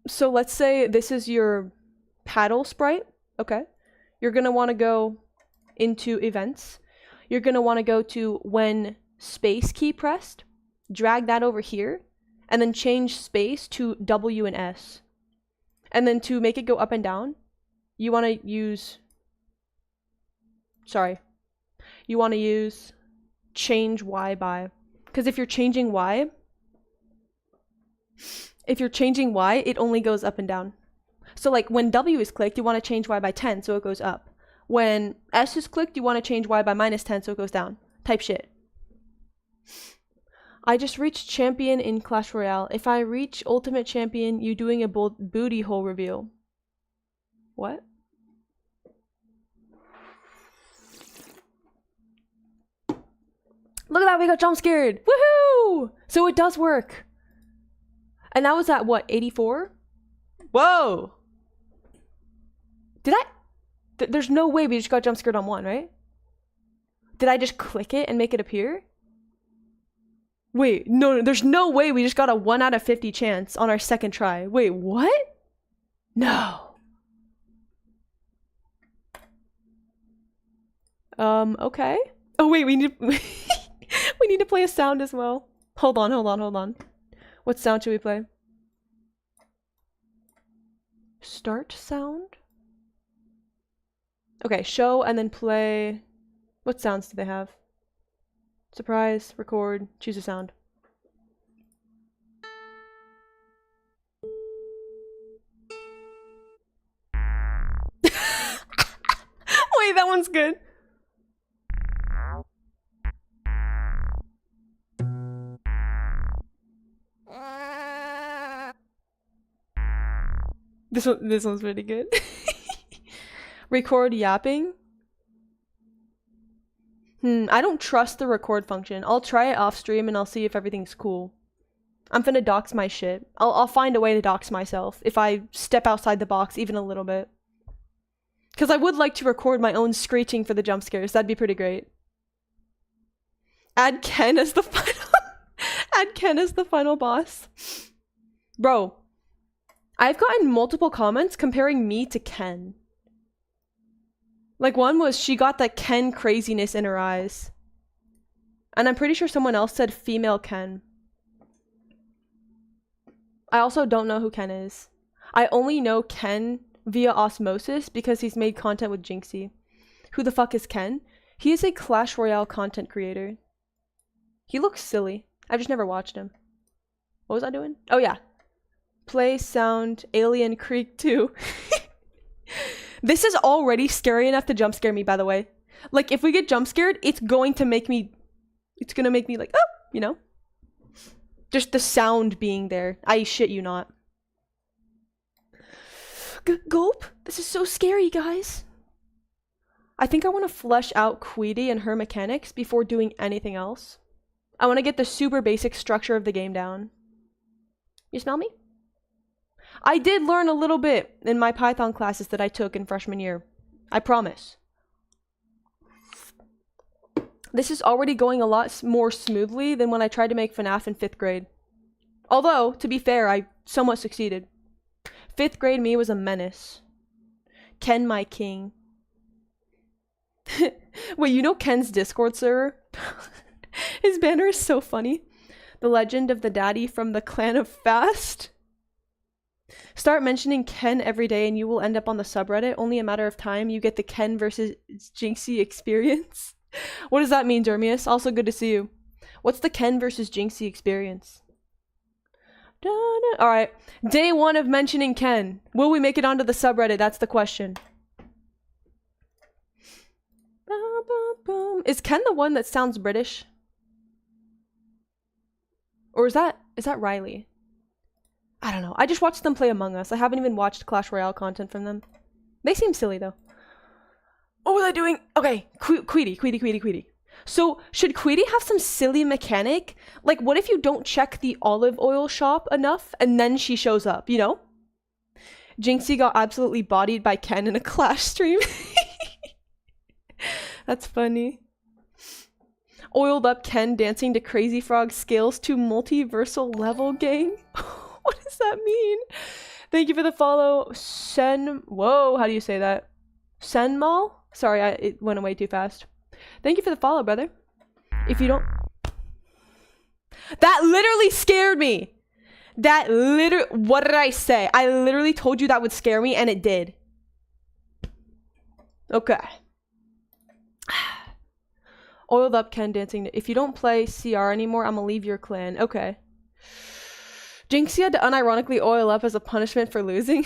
So let's say this is your paddle sprite. Okay. You're going to want to go into events, you're going to want to go to when space key pressed, drag that over here, and then change space to W and S. And then to make it go up and down, you want to use, you want to use change Y by, because if you're changing Y, it only goes up and down. So like when W is clicked, you want to change Y by 10, so it goes up. When S is clicked, you want to change Y by -10, so it goes down. Type shit. I just reached champion in Clash Royale. If I reach ultimate champion, you doing a booty hole reveal. What? Look at that, we got jump scared. Woohoo! So it does work. And that was at what, 84? Whoa! Did I? There's no way we just got jump scared on 1, right? Did I just click it and make it appear? Wait, no, there's no way we just got a 1 out of 50 chance on our second try. Wait, what? No. Okay. Oh wait, we need we need to play a sound as well. Hold on. What sound should we play? Start sound? Okay, show and then play. What sounds do they have? Surprise, record, choose a sound. Wait, that one's good. This one's pretty good. Record yapping. I don't trust the record function. I'll try it off stream and I'll see if everything's cool. I'm finna dox my shit. I'll find a way to dox myself if I step outside the box even a little bit. Because I would like to record my own screeching for the jump scares. That'd be pretty great. Add Ken as the final add Ken as the final boss. Bro, I've gotten multiple comments comparing me to Ken. Like one was she got that Ken craziness in her eyes. And I'm pretty sure someone else said female Ken. I also don't know who Ken is. I only know Ken via osmosis because he's made content with Jinxie. Who the fuck is Ken? He is a Clash Royale content creator. He looks silly. I've just never watched him. What was I doing? Oh yeah. Play sound Alien Creek 2. This is already scary enough to jump scare me, by the way. Like, if we get jump scared, it's going to make me like, oh, you know? Just the sound being there. I shit you not. Gulp? This is so scary, guys. I think I want to flesh out Queedy and her mechanics before doing anything else. I want to get the super basic structure of the game down. You smell me? I did learn a little bit in my Python classes that I took in freshman year. I promise. This is already going a lot more smoothly than when I tried to make FNAF in 5th grade. Although, to be fair, I somewhat succeeded. 5th grade me was a menace. Ken my king. Wait, you know Ken's Discord server? His banner is so funny. The legend of the daddy from the clan of Fast. Start mentioning Ken every day and you will end up on the subreddit. Only a matter of time. You get the Ken versus Jinxie experience. What does that mean, Dermius? Also good to see you. What's the Ken versus Jinxie experience? Alright. Day 1 of mentioning Ken. Will we make it onto the subreddit? That's the question. Is Ken the one that sounds British? Or is that Riley? I don't know. I just watched them play Among Us. I haven't even watched Clash Royale content from them. They seem silly though. What was I doing? Okay, Queedy. So, should Queedy have some silly mechanic? Like, what if you don't check the olive oil shop enough and then she shows up, you know? Jinxie got absolutely bodied by Ken in a Clash stream. That's funny. Oiled up Ken dancing to Crazy Frog scales to multiversal level gang? What does that mean? Thank you for the follow. Whoa, how do you say that? Senmal? Sorry, it went away too fast. Thank you for the follow, brother. If you don't... That literally scared me. What did I say? I literally told you that would scare me, and it did. Okay. Oiled up Ken dancing. If you don't play CR anymore, I'm gonna leave your clan. Okay. Jinxie had to unironically oil up as a punishment for losing.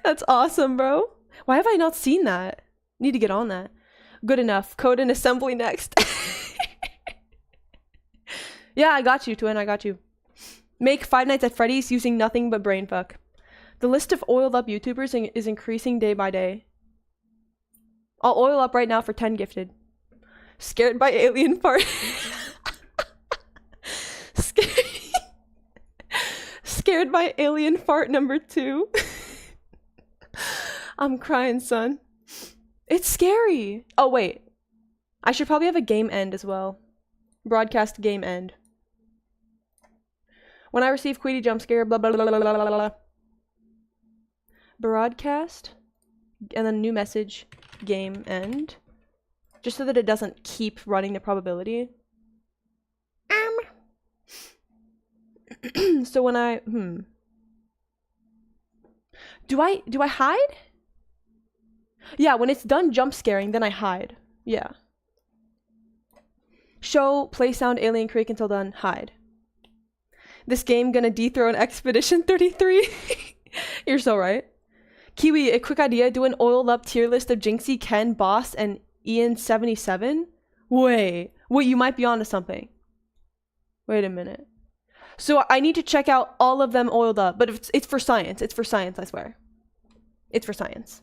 That's awesome, bro. Why have I not seen that? Need to get on that. Good enough. Code and assembly next. Yeah, I got you, twin. I got you. Make Five Nights at Freddy's using nothing but brainfuck. The list of oiled up YouTubers is increasing day by day. I'll oil up right now for 10 gifted. Scared by alien fart. Scared by alien fart number 2. I'm crying, son. It's scary. Oh, wait. I should probably have a game end as well. Broadcast game end. When I receive Queedy jump scare, blah, blah, blah, blah, blah, blah, blah. Broadcast. And then new message. Game end. Just so that it doesn't keep running the probability. So when I... Do I hide? Yeah, when it's done jump scaring, then I hide. Yeah. Show, play sound, Alien Creek until done, hide. This game gonna dethrone Expedition 33. You're so right. Kiwi, a quick idea, do an oiled up tier list of Jinxie, Ken, Boss, and Ian77? Wait, you might be onto something. Wait a minute. So I need to check out all of them oiled up, but it's for science. It's for science, I swear. It's for science.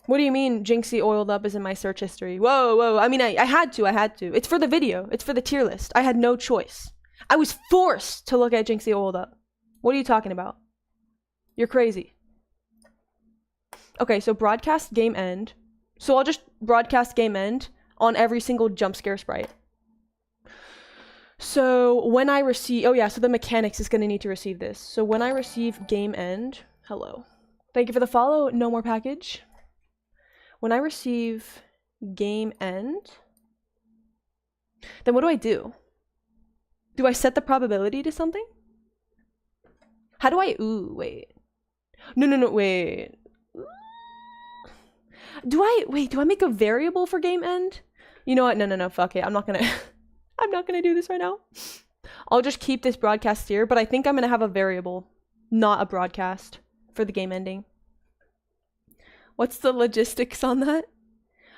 What do you mean Jinxie oiled up is in my search history? Whoa. I mean, I had to. It's for the video. It's for the tier list. I had no choice. I was forced to look at Jinxie oiled up. What are you talking about? You're crazy. Okay, so broadcast game end. So I'll just broadcast game end on every single jump scare sprite. So when I receive... Oh yeah, so the mechanics is going to need to receive this. So when I receive game end... Hello. Thank you for the follow. No more package. When I receive game end, then what do I do? Do I set the probability to something? How do I... Ooh, wait. No, wait. Do I make a variable for game end? You know what? No, fuck it. I'm not gonna... I'm not gonna do this right now. I'll just keep this broadcast here, but I think I'm gonna have a variable, not a broadcast, for the game ending. What's the logistics on that?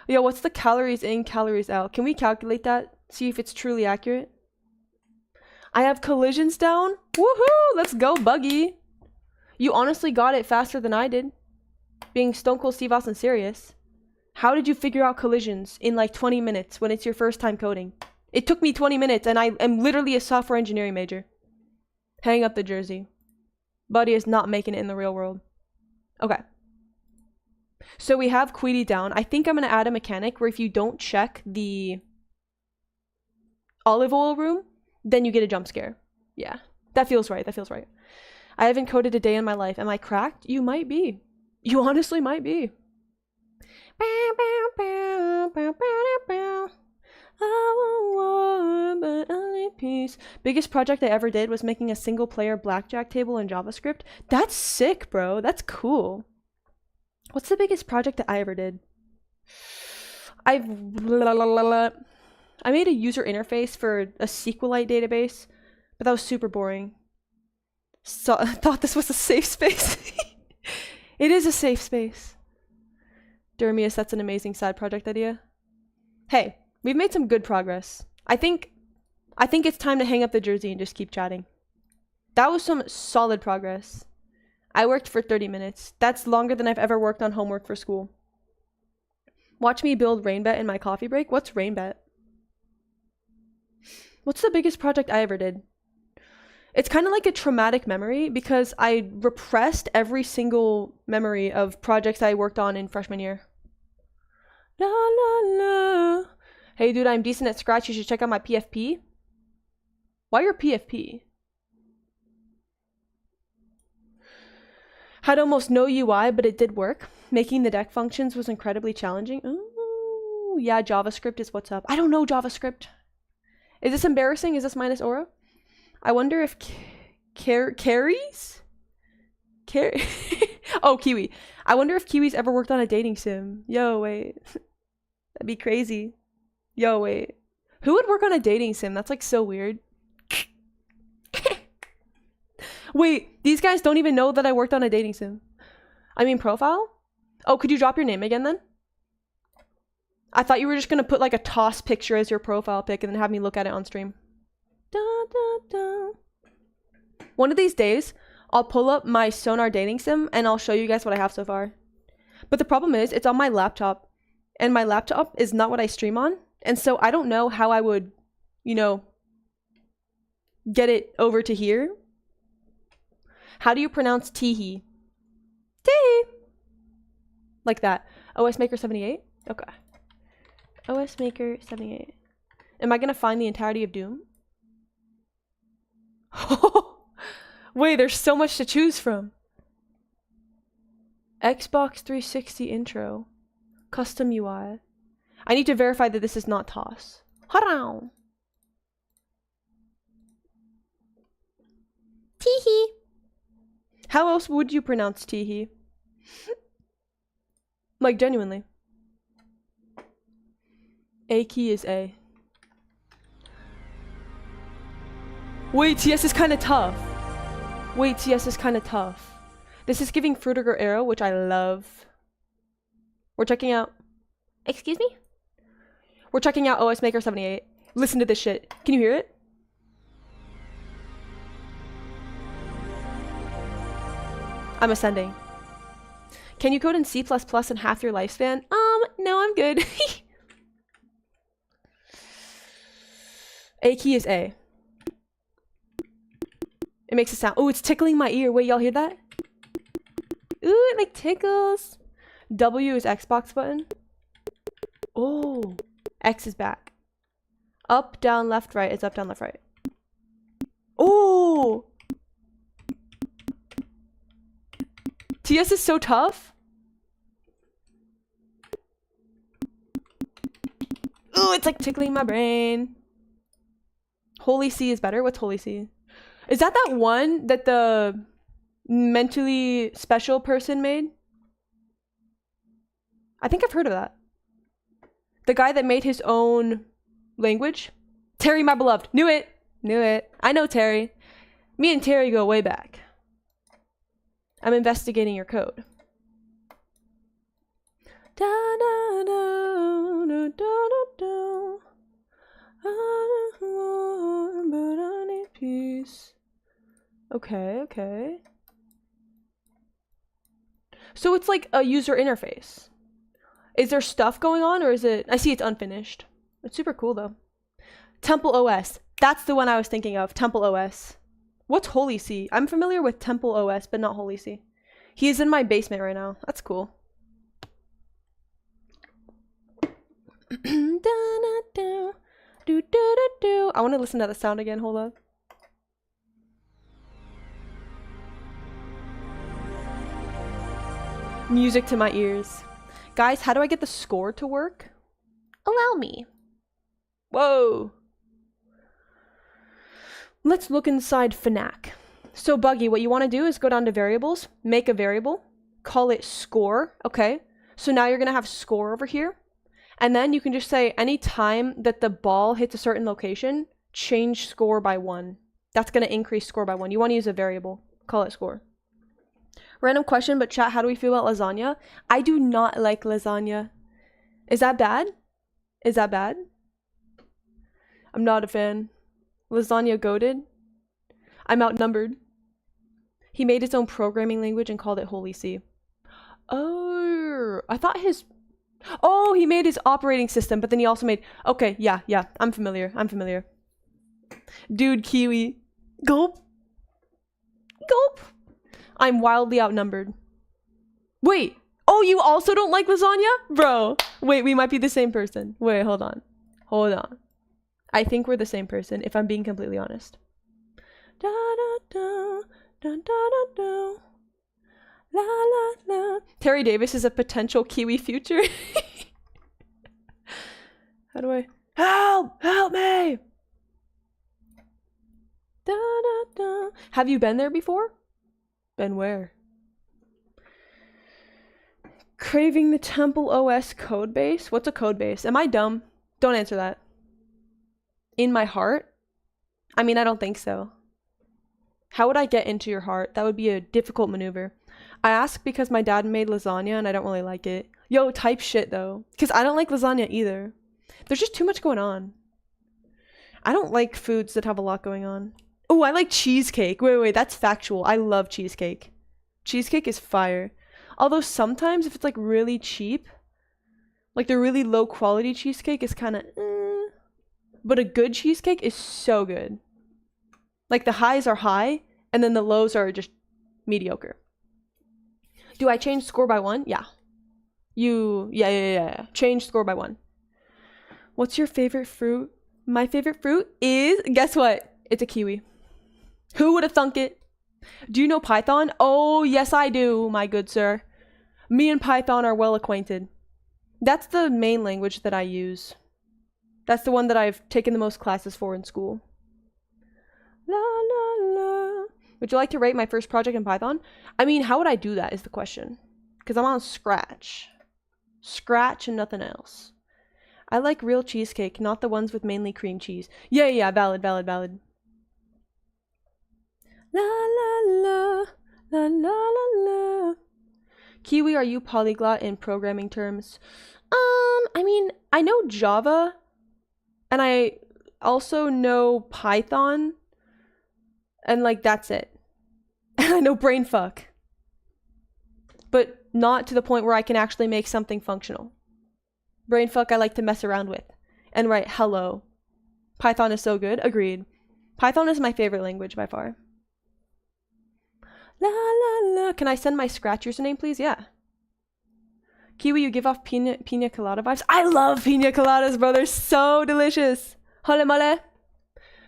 Yo, what's the calories in, calories out? Can we calculate that? See if it's truly accurate? I have collisions down? Woohoo! Let's go, Buggy! You honestly got it faster than I did. Being Stone Cold Steve Austin serious. How did you figure out collisions in like 20 minutes when it's your first time coding? It took me 20 minutes and I am literally a software engineering major. Hang up the jersey. Buddy is not making it in the real world. Okay. So we have Queedy down. I think I'm going to add a mechanic where if you don't check the olive oil room, then you get a jump scare. Yeah, that feels right. I haven't coded a day in my life. Am I cracked? You might be. You honestly might be. But only peace. Biggest project I ever did was making a single player blackjack table in JavaScript. That's sick, bro. That's cool. What's the biggest project that I ever did? I made a user interface for a SQLite database, but that was super boring. So I thought this was a safe space. It is a safe space. Dermius, that's an amazing side project idea. Hey, we've made some good progress. I think it's time to hang up the jersey and just keep chatting. That was some solid progress. I worked for 30 minutes. That's longer than I've ever worked on homework for school. Watch me build Rainbet in my coffee break. What's Rainbet? What's the biggest project I ever did? It's kind of like a traumatic memory because I repressed every single memory of projects I worked on in freshman year. La la la. Hey dude, I'm decent at Scratch. You should check out my PFP. Why your PFP? Had almost no UI, but it did work. Making the deck functions was incredibly challenging. Ooh, yeah, JavaScript is what's up. I don't know JavaScript. Is this embarrassing? Is this minus aura? I wonder if carries? Oh, Kiwi. I wonder if Kiwi's ever worked on a dating sim. Yo, wait. That'd be crazy. Yo, wait. Who would work on a dating sim? That's like so weird. Wait, these guys don't even know that I worked on a dating sim. I mean, profile? Oh, could you drop your name again then? I thought you were just gonna put like a toss picture as your profile pic and then have me look at it on stream. Da, da, da. One of these days, I'll pull up my Sonar dating sim and I'll show you guys what I have so far. But the problem is, it's on my laptop. And my laptop is not what I stream on. And so I don't know how I would, you know, get it over to here. How do you pronounce Teehee? Teehee. Like that. OS Maker 78? Okay. OS Maker 78. Am I going to find the entirety of Doom? Wait, there's so much to choose from. Xbox 360 intro. Custom UI. I need to verify that this is not TOS. Haram. Teehee. How else would you pronounce Teehee? Like, genuinely. A key is A. Wait, TS is kind of tough. Wait, TS is kind of tough. This is giving Fruitiger Arrow, which I love. We're checking out... Excuse me? We're checking out OS Maker 78. Listen to this shit. Can you hear it? I'm ascending. Can you code in C++ in half your lifespan? No, I'm good. A key is A. It makes a sound. Oh, it's tickling my ear. Wait, y'all hear that? Ooh, it like tickles. W is Xbox button. Oh, X is back. Up, down, left, right. It's up, down, left, right. Oh! TS is so tough. Ooh, it's like tickling my brain. Holy C is better. What's Holy C? Is that one that the mentally special person made? I think I've heard of that. The guy that made his own language? Terry, my beloved. Knew it. Knew it. I know Terry. Me and Terry go way back. I'm investigating your code. Da, da, da, da, da, da. I don't want, but I need peace. Okay, okay. So it's like a user interface. Is there stuff going on, or is it... I see it's unfinished. It's super cool, though. Temple OS. That's the one I was thinking of. Temple OS. What's Holy C? I'm familiar with Temple OS, but not Holy C. He is in my basement right now. That's cool. I want to listen to the sound again. Hold up. Music to my ears. Guys, how do I get the score to work? Allow me. Whoa. Let's look inside Fnac. So Buggy, what you want to do is go down to variables, make a variable, call it score. Okay. So now you're going to have score over here. And then you can just say any time that the ball hits a certain location, change score by 1. That's going to increase score by 1. You want to use a variable. Call it score. Random question, but chat, how do we feel about lasagna? I do not like lasagna. Is that bad? Is that bad? I'm not a fan. Lasagna goated. I'm outnumbered. He made his own programming language and called it Holy C. Oh, I thought his... Oh, he made his operating system, but then he also made... Okay, yeah, I'm familiar. I'm familiar. Dude, Kiwi. Gulp. Gulp. I'm wildly outnumbered. Wait. Oh, you also don't like lasagna? Bro. Wait, we might be the same person. Wait, hold on. Hold on. I think we're the same person, if I'm being completely honest. Da da da da da da da. La la la. Terry Davis is a potential Kiwi future. How do I? Help me! Da, da, da. Have you been there before? Been where? Craving the Temple OS code base? What's a code base? Am I dumb? Don't answer that. In my heart? I mean, I don't think so. How would I get into your heart? That would be a difficult maneuver. I ask because my dad made lasagna and I don't really like it. Yo, type shit though. Because I don't like lasagna either. There's just too much going on. I don't like foods that have a lot going on. Oh, I like cheesecake. Wait, that's factual. I love cheesecake. Cheesecake is fire. Although sometimes if it's like really cheap, like the really low quality cheesecake is kind of but a good cheesecake is so good. Like the highs are high and then the lows are just mediocre. Do I change score by 1? Yeah. Yeah. Change score by 1. What's your favorite fruit? My favorite fruit is, guess what? It's a kiwi. Who would have thunk it? Do you know Python? Oh, yes I do, my good sir. Me and Python are well acquainted. That's the main language that I use. That's the one that I've taken the most classes for in school. La la la. Would you like to rate my first project in Python? I mean, how would I do that is the question. Because I'm on Scratch. Scratch and nothing else. I like real cheesecake, not the ones with mainly cream cheese. Yeah, valid. La la la, la la la la. Kiwi, are you polyglot in programming terms? I mean, I know Java, and I also know Python, and like that's it. And I know brainfuck, but not to the point where I can actually make something functional. Brainfuck I like to mess around with and write hello. Python is so good. Agreed. Python is my favorite language by far. La la la. Can I send my Scratch username, please? Yeah. Kiwi, you give off pina colada vibes. I love pina coladas, bro. They're so delicious. Hole mole.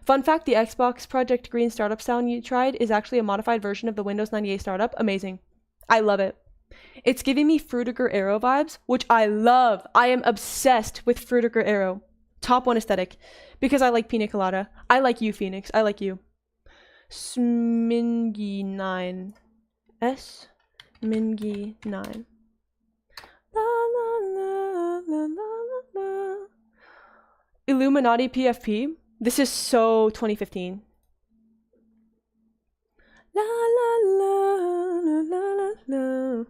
Fun fact, the Xbox Project Green startup sound you tried is actually a modified version of the Windows 98 startup. Amazing. I love it. It's giving me Fruitiger Arrow vibes, which I love. I am obsessed with Fruitiger Arrow. Top 1 aesthetic. Because I like pina colada. I like you, Phoenix. I like you. Smingy9. Mingy9. La la la la la la. Illuminati PFP. This is so 2015. La la la la la la.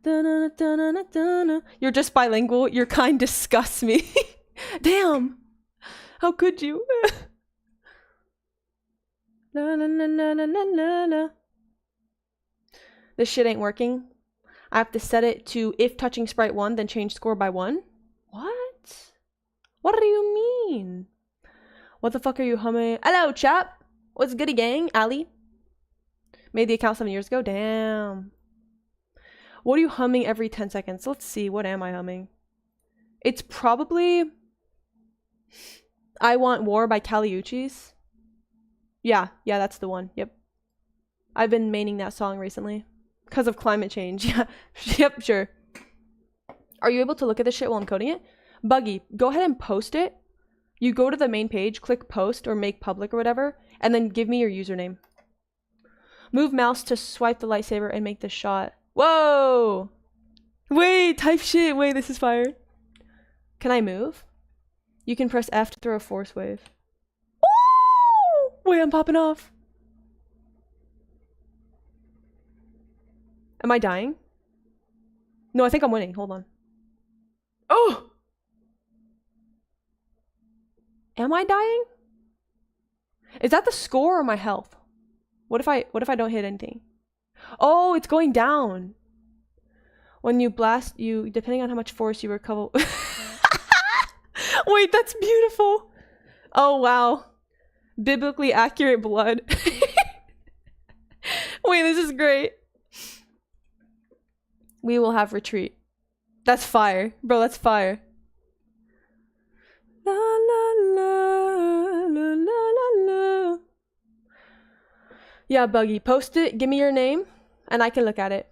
Da-na, da-na, da-na. You're just bilingual. Your kind disgusts me. Damn. How could you? La la la la la la la. This shit ain't working. I have to set it to if touching sprite 1, then change score by 1. What? What do you mean? What the fuck are you humming? Hello, chap. What's goody, gang? Ali. Made the account 7 years ago. Damn. What are you humming every 10 seconds? Let's see. What am I humming? It's probably I Want War by Kali Uchis. Yeah, that's the one. Yep. I've been maining that song recently. Because of climate change. Yeah. Yep, sure. Are you able to look at this shit while I'm coding it? Buggy, go ahead and post it. You go to the main page, click post or make public or whatever, and then give me your username. Move mouse to swipe the lightsaber and make the shot. Whoa! Wait, type shit. Wait, this is fire. Can I move? You can press F to throw a force wave. Ooh! Wait, I'm popping off. Am I dying? No, I think I'm winning. Hold on. Oh! Am I dying? Is that the score or my health? What if I don't hit anything? Oh, it's going down. When you blast, depending on how much force you recover. Wait, that's beautiful. Oh, wow. Biblically accurate blood. Wait, this is great. We will have retreat. That's fire. Bro, that's fire. La la la la la la la. Yeah, Buggy, post it, give me your name, and I can look at it.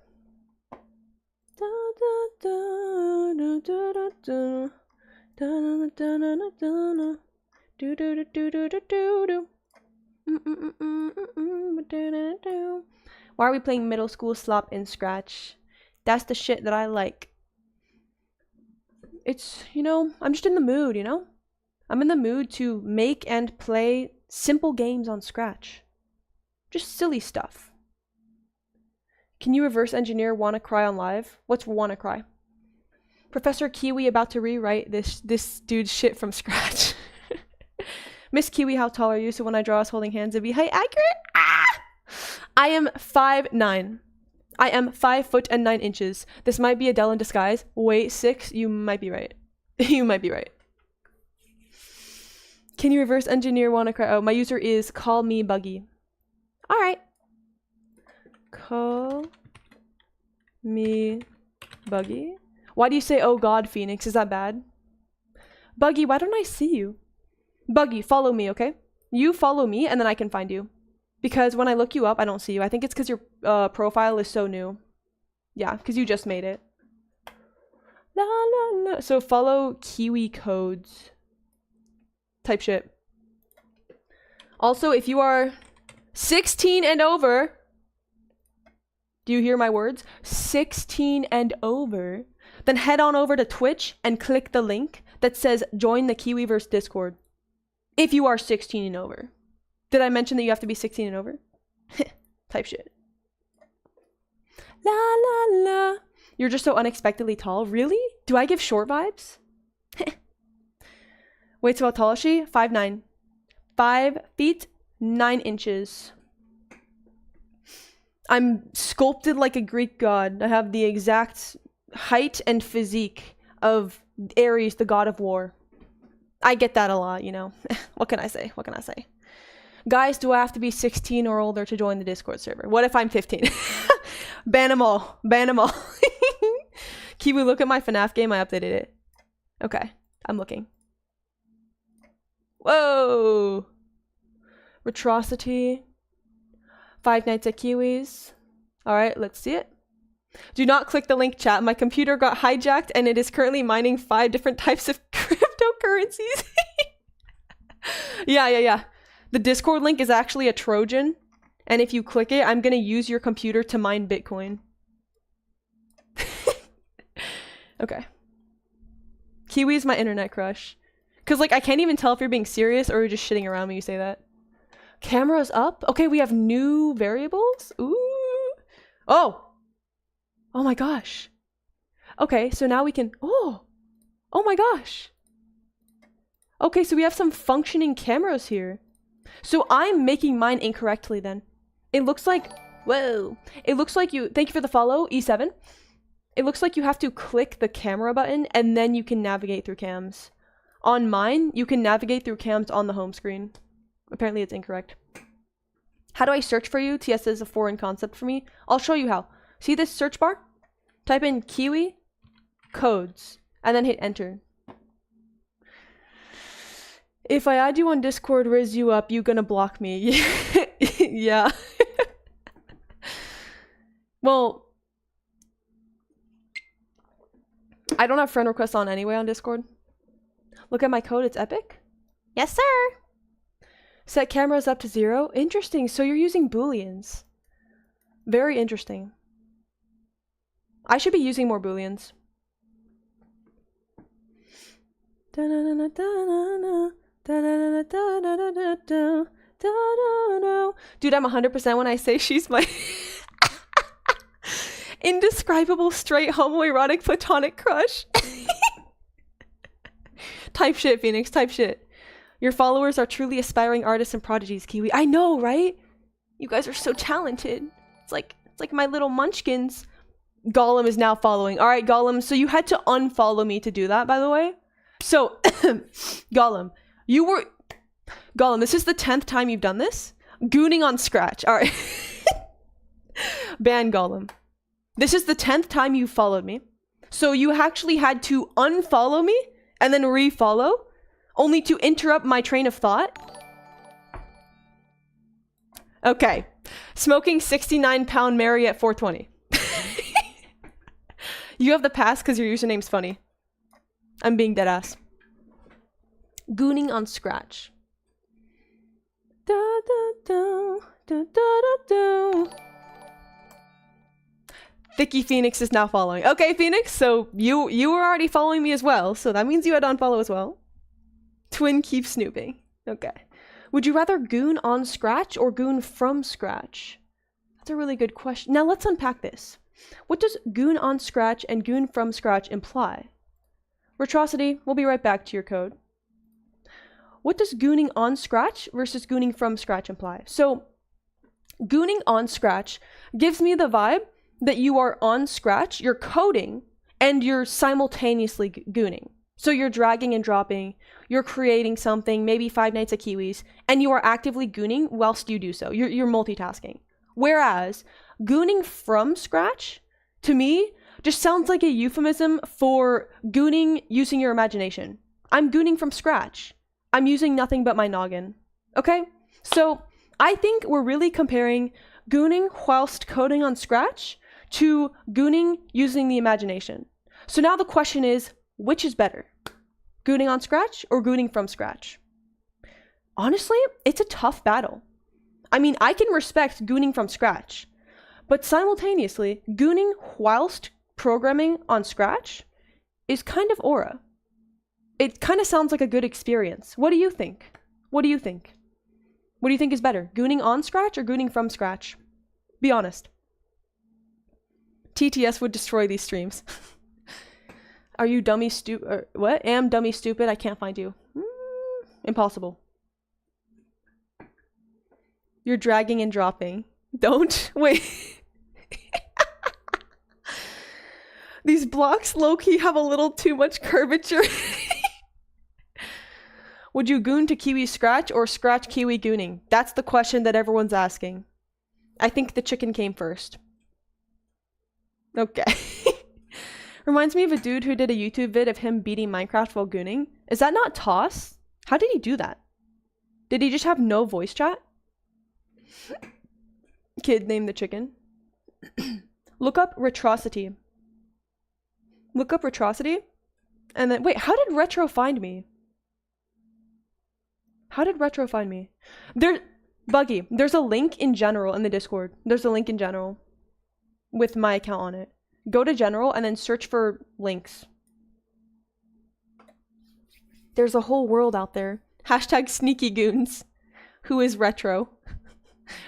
Why are we playing middle school slop in Scratch? That's the shit that I like. It's, you know, I'm just in the mood, you know? I'm in the mood to make and play simple games on Scratch. Just silly stuff. Can you reverse engineer WannaCry on live? What's WannaCry? Professor Kiwi about to rewrite this dude's shit from scratch. Miss Kiwi, how tall are you? So when I draw us holding hands, it'd be height accurate? Ah! I am 5'9". I am 5 foot and 9 inches. This might be Adele in disguise. Wait, 6? You might be right. You might be right. Can you reverse engineer WannaCry? Oh, my user is call me buggy. All right. Call me buggy. Why do you say, oh God, Phoenix? Is that bad? Buggy, why don't I see you? Buggy, follow me, okay? You follow me, and then I can find you. Because when I look you up, I don't see you. I think it's because your profile is so new. Yeah, because you just made it. La, la, la. So follow Kiwi codes. Type shit. Also, if you are 16 and over... Do you hear my words? 16 and over. Then head on over to Twitch and click the link that says join the Kiwiverse Discord. If you are 16 and over. Did I mention that you have to be 16 and over? Type shit. La la la. You're just so unexpectedly tall. Really? Do I give short vibes? Wait, so how tall is she? 5'9". 5 feet, 9 inches. I'm sculpted like a Greek god. I have the exact height and physique of Ares, the god of war. I get that a lot, you know. What can I say? What can I say? Guys, do I have to be 16 or older to join the Discord server? What if I'm 15? Ban them all. Ban them all. Kiwi, look at my FNAF game. I updated it. Okay, I'm looking. Whoa. Retrocity. 5 Nights at Kiwi's. All right, let's see it. Do not click the link, chat. My computer got hijacked and it is currently mining 5 different types of cryptocurrencies. Yeah. The Discord link is actually a Trojan. And if you click it, I'm going to use your computer to mine Bitcoin. Okay. Kiwi is my internet crush. Because, like, I can't even tell if you're being serious or you're just shitting around when you say that. Cameras up? Okay, we have new variables? Ooh. Oh my gosh. Okay, so now we can... Oh my gosh. Okay, so we have some functioning cameras here. So I'm making mine incorrectly then. It looks like... Whoa. It looks like you... Thank you for the follow, E7. It looks like you have to click the camera button and then you can navigate through cams. On mine, you can navigate through cams on the home screen. Apparently it's incorrect. How do I search for you? TS is a foreign concept for me. I'll show you how. See this search bar? Type in Kiwi codes and then hit enter. If I add you on Discord, raise you up, you gonna block me. Yeah. Well, I don't have friend requests on anyway on Discord. Look at my code, it's epic. Yes, sir. Set cameras up to 0. Interesting. So you're using Booleans. Very interesting. I should be using more Booleans. Dude, I'm 100% when I say she's my indescribable, straight, homoerotic, platonic crush. Type shit, Phoenix. Type shit. Your followers are truly aspiring artists and prodigies, Kiwi. I know, right? You guys are so talented. It's like my little munchkins. Gollum is now following. All right, Gollum. So you had to unfollow me to do that, by the way. So, Gollum, Gollum, this is the 10th time you've done this. Gooning on Scratch. All right. Ban Gollum. This is the 10th time you followed me. So you actually had to unfollow me and then refollow. Only to interrupt my train of thought? Okay. Smoking 69-pound Mary at 420. You have the pass because your username's funny. I'm being dead ass. Gooning on Scratch. Da, da, da, da, da, da, da. Vicky Phoenix is now following. Okay, Phoenix, so you were already following me as well, so that means you had to unfollow as well. Twin keeps snooping. Okay. Would you rather goon on Scratch or goon from Scratch? That's a really good question. Now let's unpack this. What does goon on Scratch and goon from Scratch imply? Retrocity, we'll be right back to your code. What does gooning on Scratch versus gooning from Scratch imply? So, gooning on Scratch gives me the vibe that you are on Scratch, you're coding, and you're simultaneously gooning. So you're dragging and dropping, you're creating something, maybe Five Nights at Kiwis, and you are actively gooning whilst you do so. You're multitasking. Whereas, gooning from Scratch, to me, just sounds like a euphemism for gooning using your imagination. I'm gooning from scratch. I'm using nothing but my noggin. Okay? So, I think we're really comparing gooning whilst coding on Scratch to gooning using the imagination. So now the question is, which is better? Gooning on Scratch or gooning from Scratch? Honestly, it's a tough battle. I mean, I can respect gooning from Scratch, but simultaneously, gooning whilst programming on Scratch is kind of aura. It kind of sounds like a good experience. What do you think? What do you think? What do you think is better? Gooning on Scratch or gooning from Scratch? Be honest. TTS would destroy these streams. Are you dummy stupid? What? Am dummy stupid? I can't find you. Impossible. You're dragging and dropping. Don't. Wait. These blocks low-key have a little too much curvature. Would you goon to Kiwi Scratch or Scratch Kiwi gooning? That's the question that everyone's asking. I think the chicken came first. Okay. Reminds me of a dude who did a YouTube vid of him beating Minecraft while gooning. Is that not Toss? How did he do that? Did he just have no voice chat? Kid named the chicken. Look up Retrocity. Look up Retrocity. And then, wait, how did Retro find me? How did Retro find me? Buggy, there's a link in general in the Discord. There's a link in general with my account on it. Go to general and then search for links. There's a whole world out there. Hashtag sneaky goons. Who is Retro?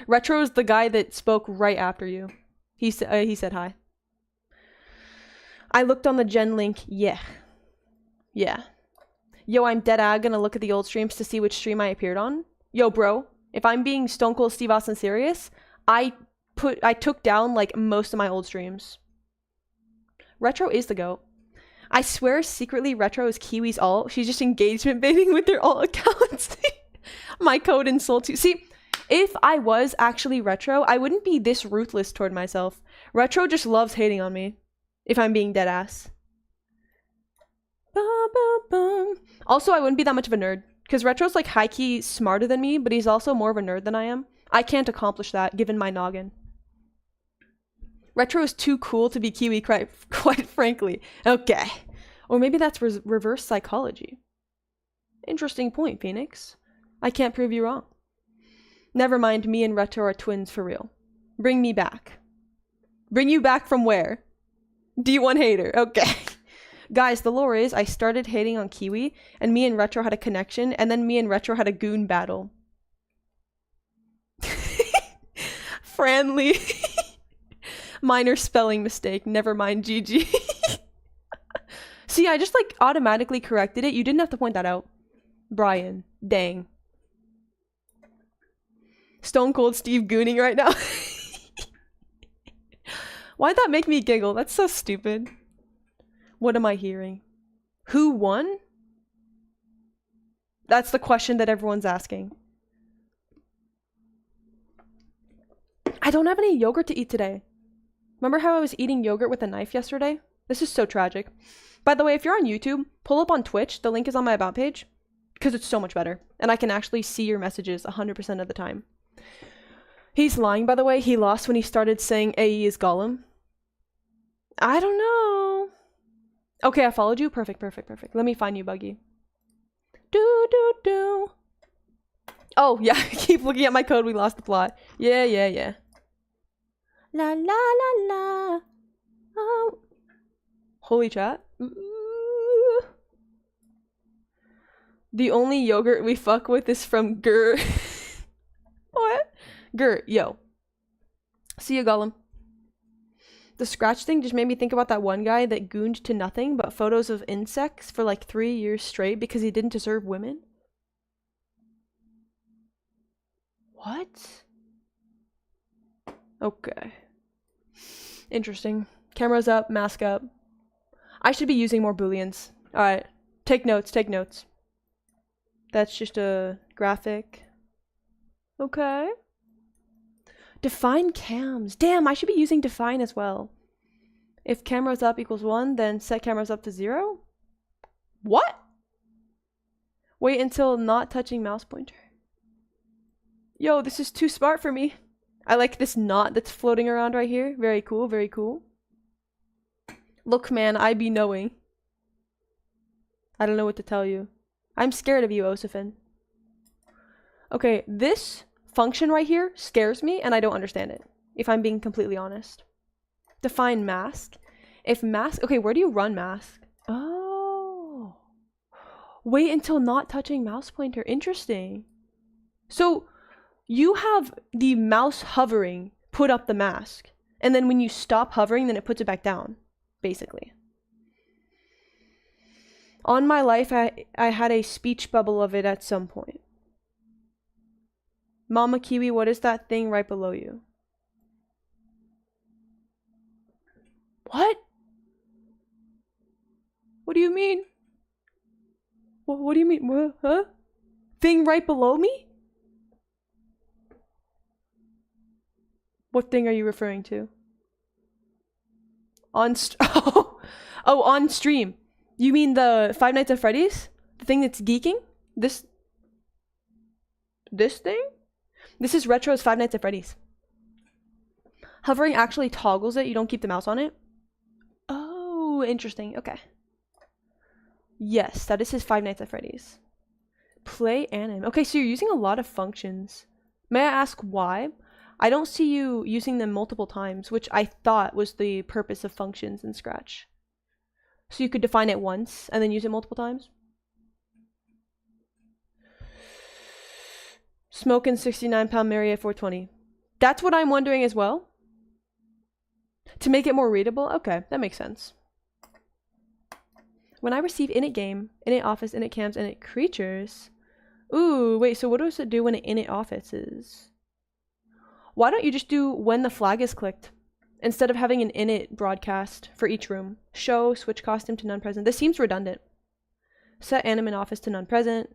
Retro is the guy that spoke right after you. He said hi. I looked on the gen link. Yeah. Yo, I'm dead gonna look at the old streams to see which stream I appeared on. Yo, bro, if I'm being Stone Cold Steve Austin serious, I took down like most of my old streams. Retro is the GOAT. I swear secretly Retro is Kiwi's alt. She's just engagement baiting with their alt accounts. My code insults you. See, if I was actually Retro, I wouldn't be this ruthless toward myself. Retro just loves hating on me, if I'm being dead ass. Also, I wouldn't be that much of a nerd, because Retro's like high-key smarter than me, but he's also more of a nerd than I am. I can't accomplish that, given my noggin. Retro is too cool to be Kiwi, quite frankly. Okay. Or maybe that's reverse psychology. Interesting point, Phoenix. I can't prove you wrong. Never mind, me and Retro are twins for real. Bring me back. Bring you back from where? D1 hater. Okay. Guys, the lore is I started hating on Kiwi, and me and Retro had a connection, and then me and Retro had a goon battle. Franly. Minor spelling mistake. Never mind, GG. See, I just like automatically corrected it. You didn't have to point that out. Brian. Dang. Stone Cold Steve gooning right now. Why'd that make me giggle? That's so stupid. What am I hearing? Who won? That's the question that everyone's asking. I don't have any yogurt to eat today. Remember how I was eating yogurt with a knife yesterday? This is so tragic. By the way, if you're on YouTube, pull up on Twitch. The link is on my about page. Because it's so much better. And I can actually see your messages 100% of the time. He's lying, by the way. He lost when he started saying AE is Gollum. I don't know. Okay, I followed you. Perfect, perfect, perfect. Let me find you, Buggy. Do, do, do. Oh, yeah. Keep looking at my code. We lost the plot. Yeah, yeah, yeah. La, la, la, la. Oh. Holy chat. Ooh. The only yogurt we fuck with is from Gur. What? Gur, yo. See ya, Gollum. The scratch thing just made me think about that one guy that gooned to nothing but photos of insects for like 3 years straight because he didn't deserve women. What? Okay. Interesting. Cameras up, mask up. I should be using more booleans. Alright. Take notes, take notes. That's just a graphic. Okay. Define cams. Damn, I should be using define as well. If cameras up equals 1, then set cameras up to 0? What? Wait until not touching mouse pointer. Yo, this is too smart for me. I like this knot that's floating around right here. Very cool, very cool. Look, man, I be knowing. I don't know what to tell you. I'm scared of you, Osifin. Okay, this function right here scares me and I don't understand it, if I'm being completely honest. Define mask. If mask, okay, where do you run mask? Oh. Wait until not touching mouse pointer. Interesting. So you have the mouse hovering put up the mask, and then when you stop hovering, then it puts it back down, basically. On my life, I had a speech bubble of it at some point. Mama Kiwi, what is that thing right below you? What? What do you mean? What do you mean? What? Huh? Thing right below me? What thing are you referring to? Oh, on stream. You mean the Five Nights at Freddy's? The thing that's geeking? This thing? This is Retro's Five Nights at Freddy's. Hovering actually toggles it. You don't keep the mouse on it. Oh, interesting. Okay. Yes, that is his Five Nights at Freddy's. Play anim. Okay, so you're using a lot of functions. May I ask why? I don't see you using them multiple times, which I thought was the purpose of functions in Scratch. So you could define it once and then use it multiple times? Smoking 69-pound Mary at 420. That's what I'm wondering as well. To make it more readable? Okay, that makes sense. When I receive init game, init office, init cams, init creatures. Ooh, wait, so what does it do when init office is? Why don't you just do when the flag is clicked? Instead of having an init broadcast for each room. Show, switch costume to none present. This seems redundant. Set anim in office to none present.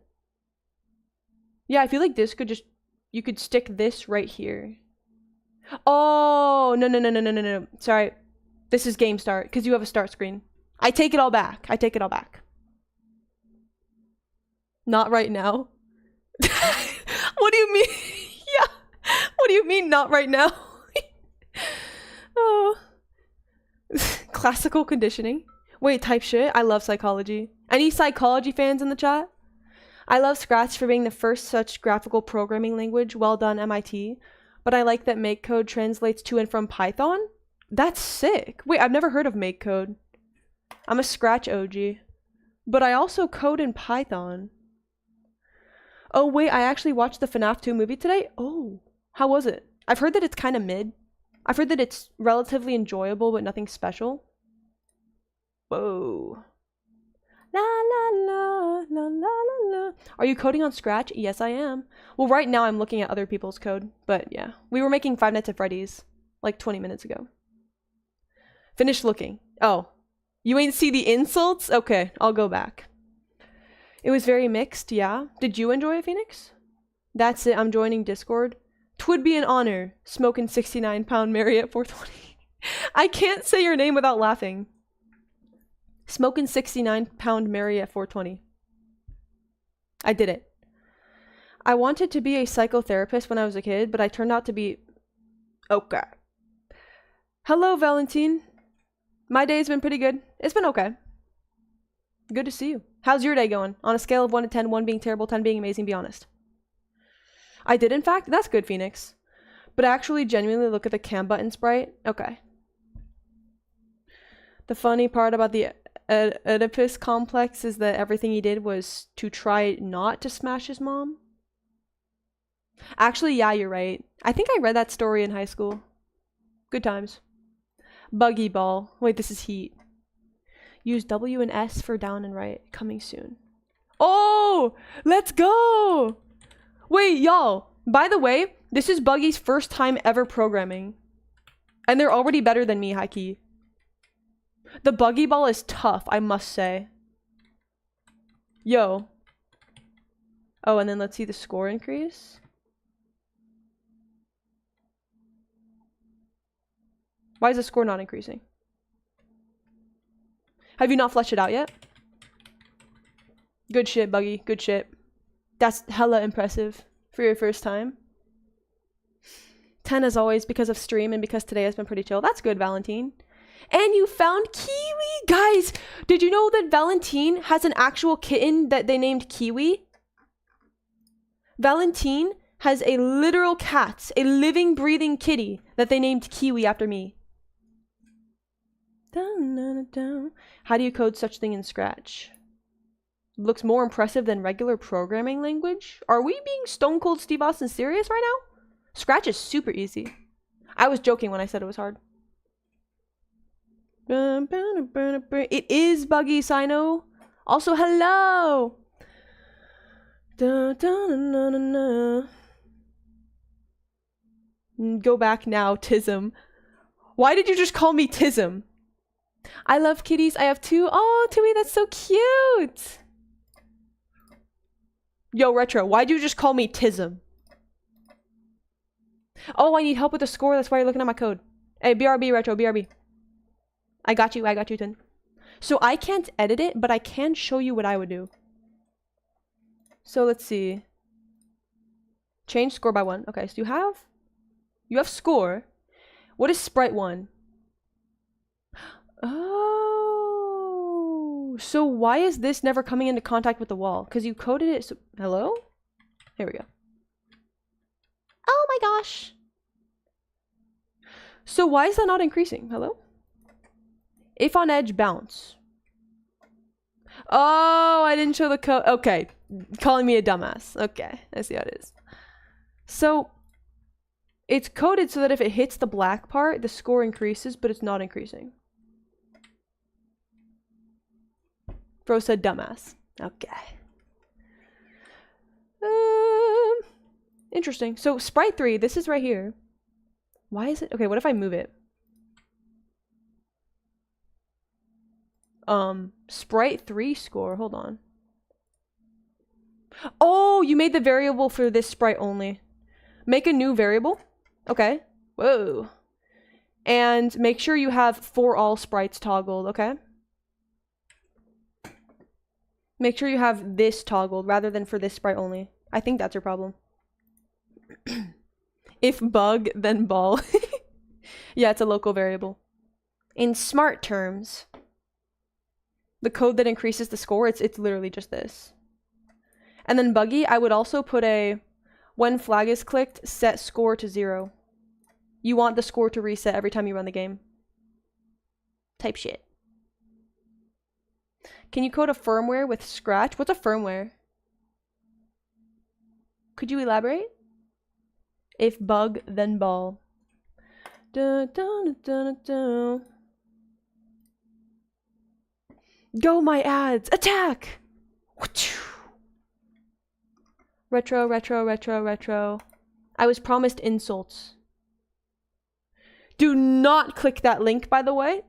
Yeah, I feel like this could just, you could stick this right here. Oh, no. Sorry. This is game start, because you have a start screen. I take it all back. I take it all back. Not right now. What do you mean? Yeah. What do you mean not right now? Oh. Classical conditioning. Wait, type shit? I love psychology. Any psychology fans in the chat? I love Scratch for being the first such graphical programming language. Well done, MIT. But I like that MakeCode translates to and from Python. That's sick. Wait, I've never heard of MakeCode. I'm a Scratch OG. But I also code in Python. Oh, wait, I actually watched the FNAF 2 movie today? Oh, how was it? I've heard that it's kind of mid. I've heard that it's relatively enjoyable, but nothing special. Whoa. La la la la la la la. Are you coding on Scratch? Yes, I am. Well, right now I'm looking at other people's code, but yeah. We were making Five Nights at Freddy's like 20 minutes ago. Finished looking. Oh, you ain't see the insults? Okay, I'll go back. It was very mixed, yeah. Did you enjoy it, Phoenix? That's it, I'm joining Discord. 'Twould be an honor, smoking 69-pound Mary at 420. I can't say your name without laughing. Smoking 69-pound Mary at 420. I did it. I wanted to be a psychotherapist when I was a kid, but I turned out to be... Okay. Hello, Valentine. My day's been pretty good. It's been okay. Good to see you. How's your day going? On a scale of 1 to 10, 1 being terrible, 10 being amazing, be honest. I did, in fact. That's good, Phoenix. But actually, genuinely look at the cam button sprite. Okay. The funny part about the Oedipus complex is that everything he did was to try not to smash his mom. Actually, yeah, you're right. I think I read that story in high school. Good times. Buggy ball. Wait, this is heat. Use W and S for down and right. Coming soon. Oh! Let's go! Wait, y'all. By the way, this is Buggy's first time ever programming. And they're already better than me, high-key. The buggy ball is tough, I must say. Yo. Oh, and then let's see the score increase. Why is the score not increasing? Have you not fleshed it out yet? Good shit, Buggy. Good shit. That's hella impressive for your first time. 10 as always because of stream and because today has been pretty chill. That's good, Valentine. And you found Kiwi! Guys, did you know that Valentine has an actual kitten that they named Kiwi? Valentine has a literal cat, a living, breathing kitty that they named Kiwi after me. How do you code such thing in Scratch? Looks more impressive than regular programming language? Are we being stone cold Steve Austin serious right now? Scratch is super easy. I was joking when I said it was hard. It is Buggy, Sino. Also, hello. Go back now, Tism. Why did you just call me Tism? I love kitties. I have 2. Oh, Tui, that's so cute. Yo, Retro, why'd you just call me Tism? Oh, I need help with the score. That's why you're looking at my code. Hey, BRB, Retro, BRB. I got you, Tin. So I can't edit it, but I can show you what I would do. So let's see. Change score by 1. Okay, so you have score. What is sprite 1? Oh, so why is this never coming into contact with the wall? Because you coded it. So, hello? Here we go. Oh my gosh. So why is that not increasing? Hello? If on edge, bounce. Oh, I didn't show the code. Okay. Calling me a dumbass. Okay. I see how it is. So it's coded so that if it hits the black part, the score increases, but it's not increasing. Bro said dumbass. Okay. Interesting. So sprite 3, this is right here. Why is it? Okay, what if I move it? Sprite 3 score. Hold on. Oh, you made the variable for this sprite only. Make a new variable. Okay. Whoa. And make sure you have for all sprites toggled, okay? Make sure you have this toggled rather than for this sprite only. I think that's your problem. If bug, then ball. Yeah, it's a local variable. In smart terms, the code that increases the score, it's literally just this. And then Buggy, I would also put a, when flag is clicked, set score to 0. You want the score to reset every time you run the game. Type shit. Can you code a firmware with Scratch? What's a firmware? Could you elaborate? If bug, then ball. Dun, dun, dun, dun. Go my ads! Attack! Retro, retro, retro, retro. I was promised insults. Do not click that link, by the way.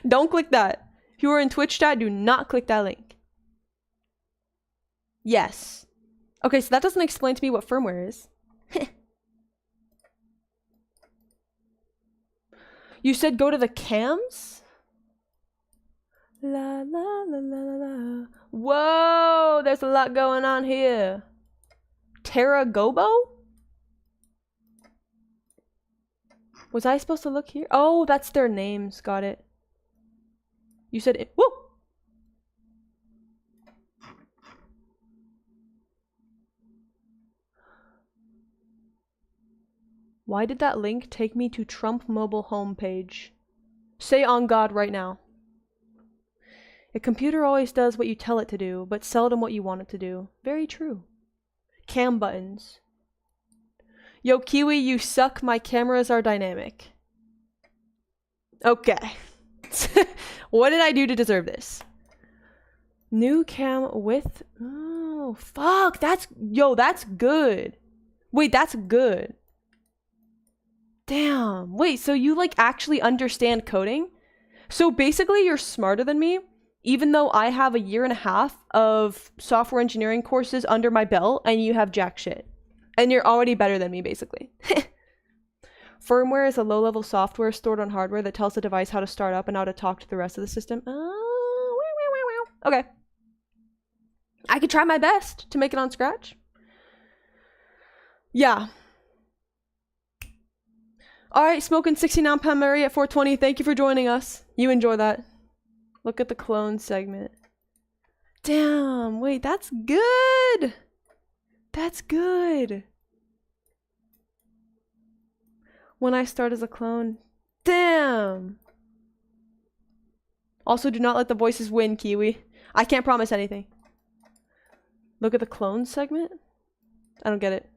Don't click that. If you are in Twitch chat, do not click that link. Yes. Okay, so that doesn't explain to me what firmware is. You said go to the cams? La la la la la la. Whoa, there's a lot going on here. Terra Gobo? Was I supposed to look here? Oh, that's their names. Got it. You said it. Whoa! Why did that link take me to Trump mobile homepage? Say on God right now. A computer always does what you tell it to do, but seldom what you want it to do. Very true. Cam buttons. Yo, Kiwi, you suck. My cameras are dynamic. Okay. What did I do to deserve this? New cam with... Oh, fuck. That's good. Wait, that's good. Damn. Wait, so you, like, actually understand coding? So basically, you're smarter than me, even though I have 1.5 years of software engineering courses under my belt, and you have jack shit. And you're already better than me, basically. Firmware is a low-level software stored on hardware that tells the device how to start up and how to talk to the rest of the system. Okay. I could try my best to make it on Scratch. Yeah. Alright, smoking 69-pound Mary at 420. Thank you for joining us. You enjoy that. Look at the clone segment. Damn, wait, that's good. That's good. When I start as a clone. Damn. Also, do not let the voices win, Kiwi. I can't promise anything. Look at the clone segment? I don't get it.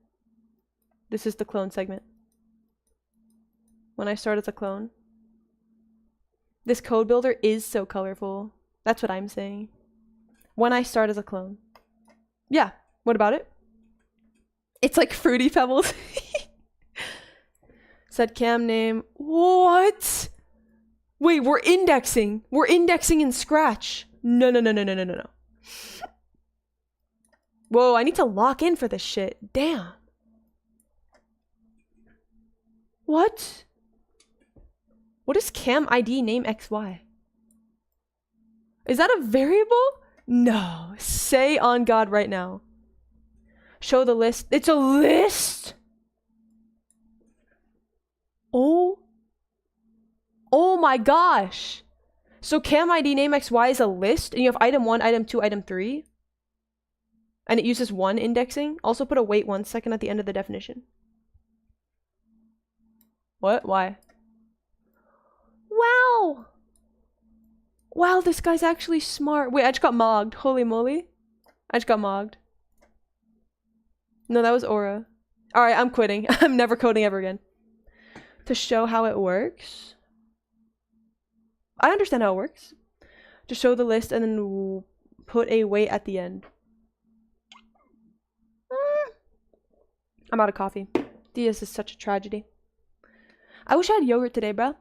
This is the clone segment. When I start as a clone. This code builder is so colorful. That's what I'm saying. When I start as a clone. Yeah, what about it? It's like Fruity Pebbles. Set cam name. What? Wait, we're indexing. We're indexing in Scratch. No. Whoa, I need to lock in for this shit. Damn. What? What is cam ID name XY? Is that a variable? No. Say on God right now. Show the list. It's a list? Oh my gosh. So cam ID name XY is a list, and you have item 1, item 2, item 3. And it uses 1 indexing. Also put a wait 1 second at the end of the definition. What? Why? Wow. Wow, this guy's actually smart. Wait, I just got mogged. Holy moly. I just got mogged. No, that was Aura. Alright, I'm quitting. I'm never coding ever again. To show how it works. I understand how it works. To show the list and then put a wait at the end. I'm out of coffee. This is such a tragedy. I wish I had yogurt today, bruh.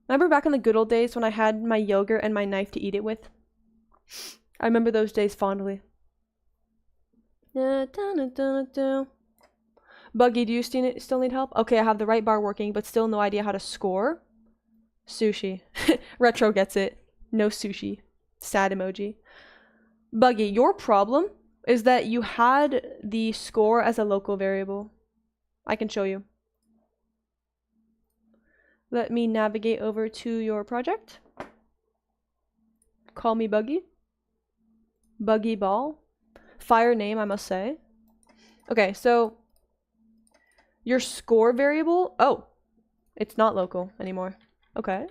Remember back in the good old days when I had my yogurt and my knife to eat it with? I remember those days fondly. Buggy, do you still need help? Okay, I have the right bar working, but still no idea how to score. Sushi. Retro gets it. No sushi. Sad emoji. Buggy, your problem is that you had the score as a local variable. I can show you. Let me navigate over to your project. Call me Buggy. Buggy Ball. Fire name, I must say. Okay, so your score variable, oh, it's not local anymore. Okay.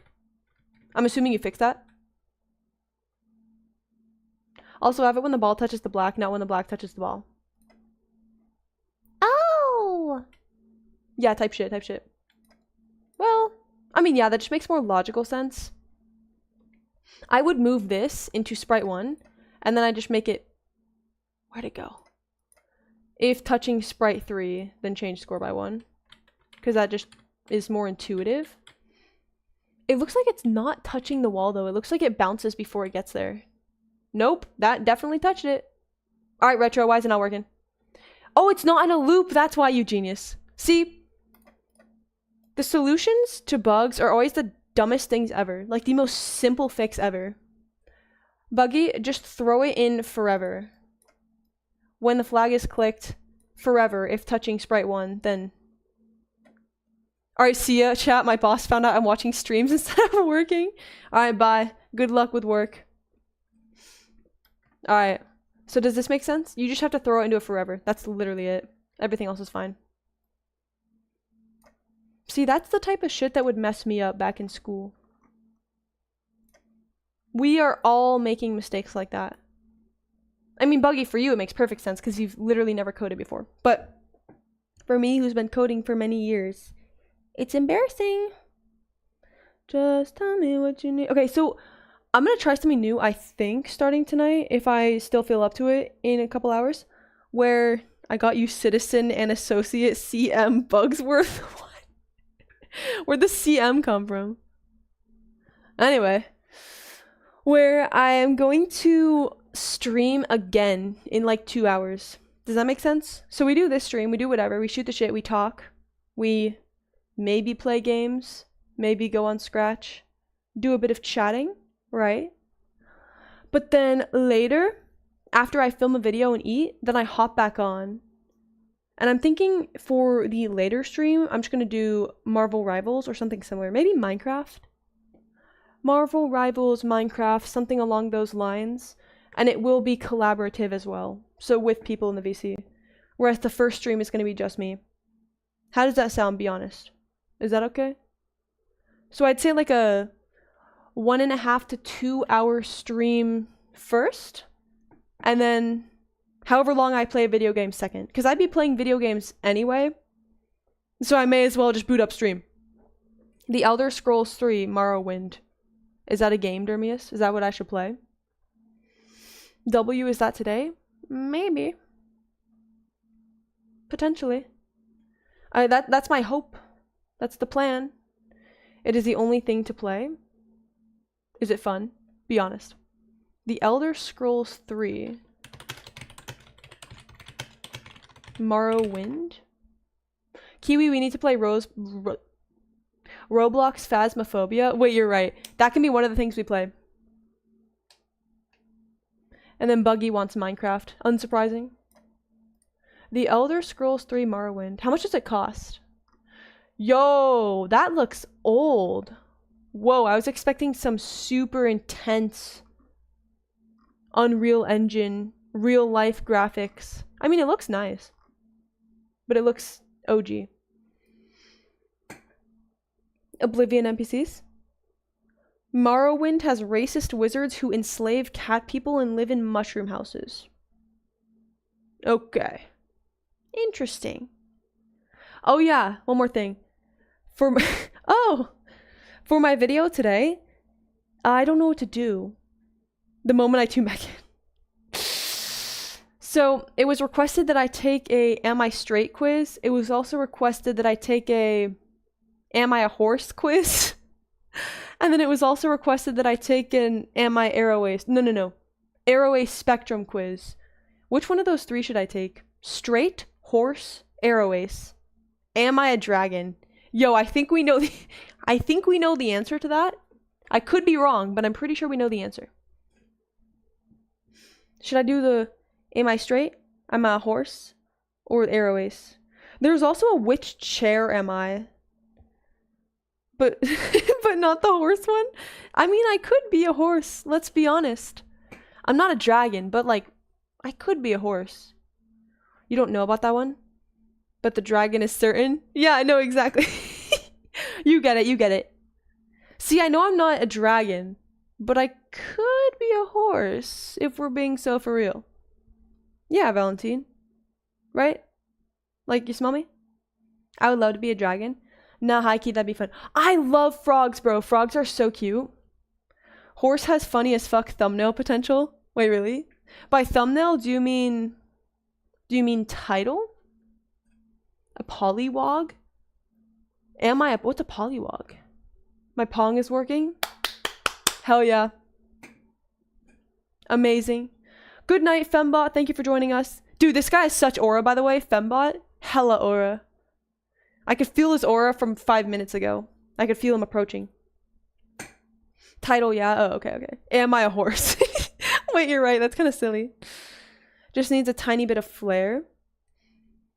I'm assuming you fixed that. Also, have it when the ball touches the black, not when the black touches the ball. Oh! Yeah, type shit. Well, I mean, yeah, that just makes more logical sense. I would move this into sprite 1, and then I just make it... Where'd it go? If touching sprite 3, then change score by 1. Because that just is more intuitive. It looks like it's not touching the wall, though. It looks like it bounces before it gets there. Nope, that definitely touched it. Alright, Retro, why is it not working? Oh, it's not in a loop! That's why, you genius. See? The solutions to bugs are always the dumbest things ever. Like, the most simple fix ever. Buggy, just throw it in forever. When the flag is clicked, forever. If touching sprite 1, then... Alright, see ya, chat. My boss found out I'm watching streams instead of working. Alright, bye. Good luck with work. Alright. So does this make sense? You just have to throw it into a forever. That's literally it. Everything else is fine. See, that's the type of shit that would mess me up back in school. We are all making mistakes like that. I mean, Buggy, for you, it makes perfect sense because you've literally never coded before. But for me, who's been coding for many years, it's embarrassing. Just tell me what you need. Okay, so I'm going to try something new, I think, starting tonight, if I still feel up to it in a couple hours, where I got you Citizen and Associate CM Bugsworth. What? Where'd the CM come from? Anyway, where I am going to stream again in like 2 hours. Does that make sense? So we do this stream, we do whatever, we shoot the shit, we talk, we maybe play games, maybe go on Scratch, do a bit of chatting, right? But then later, after I film a video and eat, then I hop back on. And I'm thinking for the later stream, I'm just going to do Marvel Rivals or something similar. Maybe Minecraft? Marvel Rivals, Minecraft, something along those lines. And it will be collaborative as well. So with people in the VC. Whereas the first stream is going to be just me. How does that sound, be honest? Is that okay? So I'd say like a 1.5 to 2 hour stream first. And then however long I play a video game second. Because I'd be playing video games anyway. So I may as well just boot up stream. The Elder Scrolls 3 Morrowind. Is that a game, Dermius? Is that what I should play? W, is that today? Maybe. Potentially. That's my hope. That's the plan. It is the only thing to play. Is it fun? Be honest. The Elder Scrolls 3 Morrowind. Kiwi, we need to play Roblox Phasmophobia. Wait, you're right. That can be one of the things we play. And then Buggy wants Minecraft. Unsurprising. The Elder Scrolls 3 Morrowind. How much does it cost? Yo, that looks old. Whoa, I was expecting some super intense Unreal Engine, real life graphics. I mean, it looks nice. But it looks OG. Oblivion NPCs. Morrowind has racist wizards who enslave cat people and live in mushroom houses. Okay. Interesting. Oh yeah, one more thing. For my video today, I don't know what to do the moment I tune back in. So it was requested that I take a Am I Straight quiz. It was also requested that I take a Am I a Horse quiz. And then it was also requested that I take an Am I Aroace? No. Aroace Spectrum quiz. Which one of those three should I take? Straight, Horse, Aroace. Am I a dragon? Yo, I think we know the answer to that. I could be wrong, but I'm pretty sure we know the answer. Should I do the Am I Straight? Am I a Horse? Or Aroace? There's also a Which Chair Am I? But but not the horse one? I mean, I could be a horse, let's be honest. I'm not a dragon, but like, I could be a horse. You don't know about that one? But the dragon is certain? Yeah, I know exactly. You get it. See, I know I'm not a dragon, but I could be a horse if we're being so for real. Yeah, Valentine. Right? Like, you smell me? I would love to be a dragon. Nah, high-key, that'd be fun. I love frogs, bro. Frogs are so cute. Horse has funny as fuck thumbnail potential. Wait, really? By thumbnail, do you mean title? A pollywog? What's a pollywog? My Pong is working? Hell yeah. Amazing. Good night, Fembot. Thank you for joining us. Dude, this guy has such aura, by the way. Fembot. Hella aura. I could feel his aura from 5 minutes ago. I could feel him approaching. Title, yeah. Oh, okay. Am I a horse? Wait, you're right. That's kind of silly. Just needs a tiny bit of flair.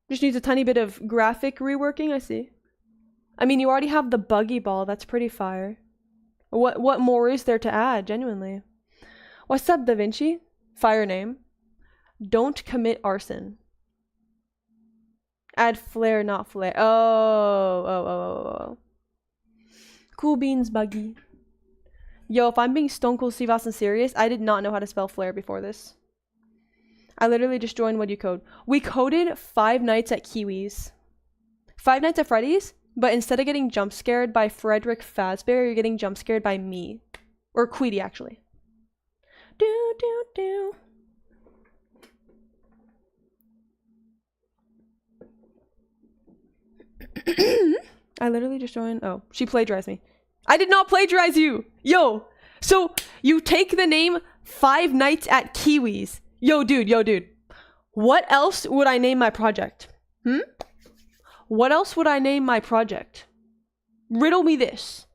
Just needs a tiny bit of graphic reworking, I see. I mean, you already have the buggy ball. That's pretty fire. What more is there to add, genuinely? What's up, Da Vinci? Fire name. Don't commit arson. Add flare, not flare. Oh. Cool beans, Buggy. Yo, if I'm being stone cold Steve Austin serious, I did not know how to spell flare before this. I literally just joined What You Code. We coded Five Nights at Kiwis. Five Nights at Freddy's, but instead of getting jump scared by Frederick Fazbear, you're getting jump scared by me. Or Queedy, actually. I literally just joined. Oh, she plagiarized me. I did not plagiarize you. Yo. So you take the name Five Nights at Kiwis. Yo, dude. What else would I name my project? What else would I name my project? Riddle me this.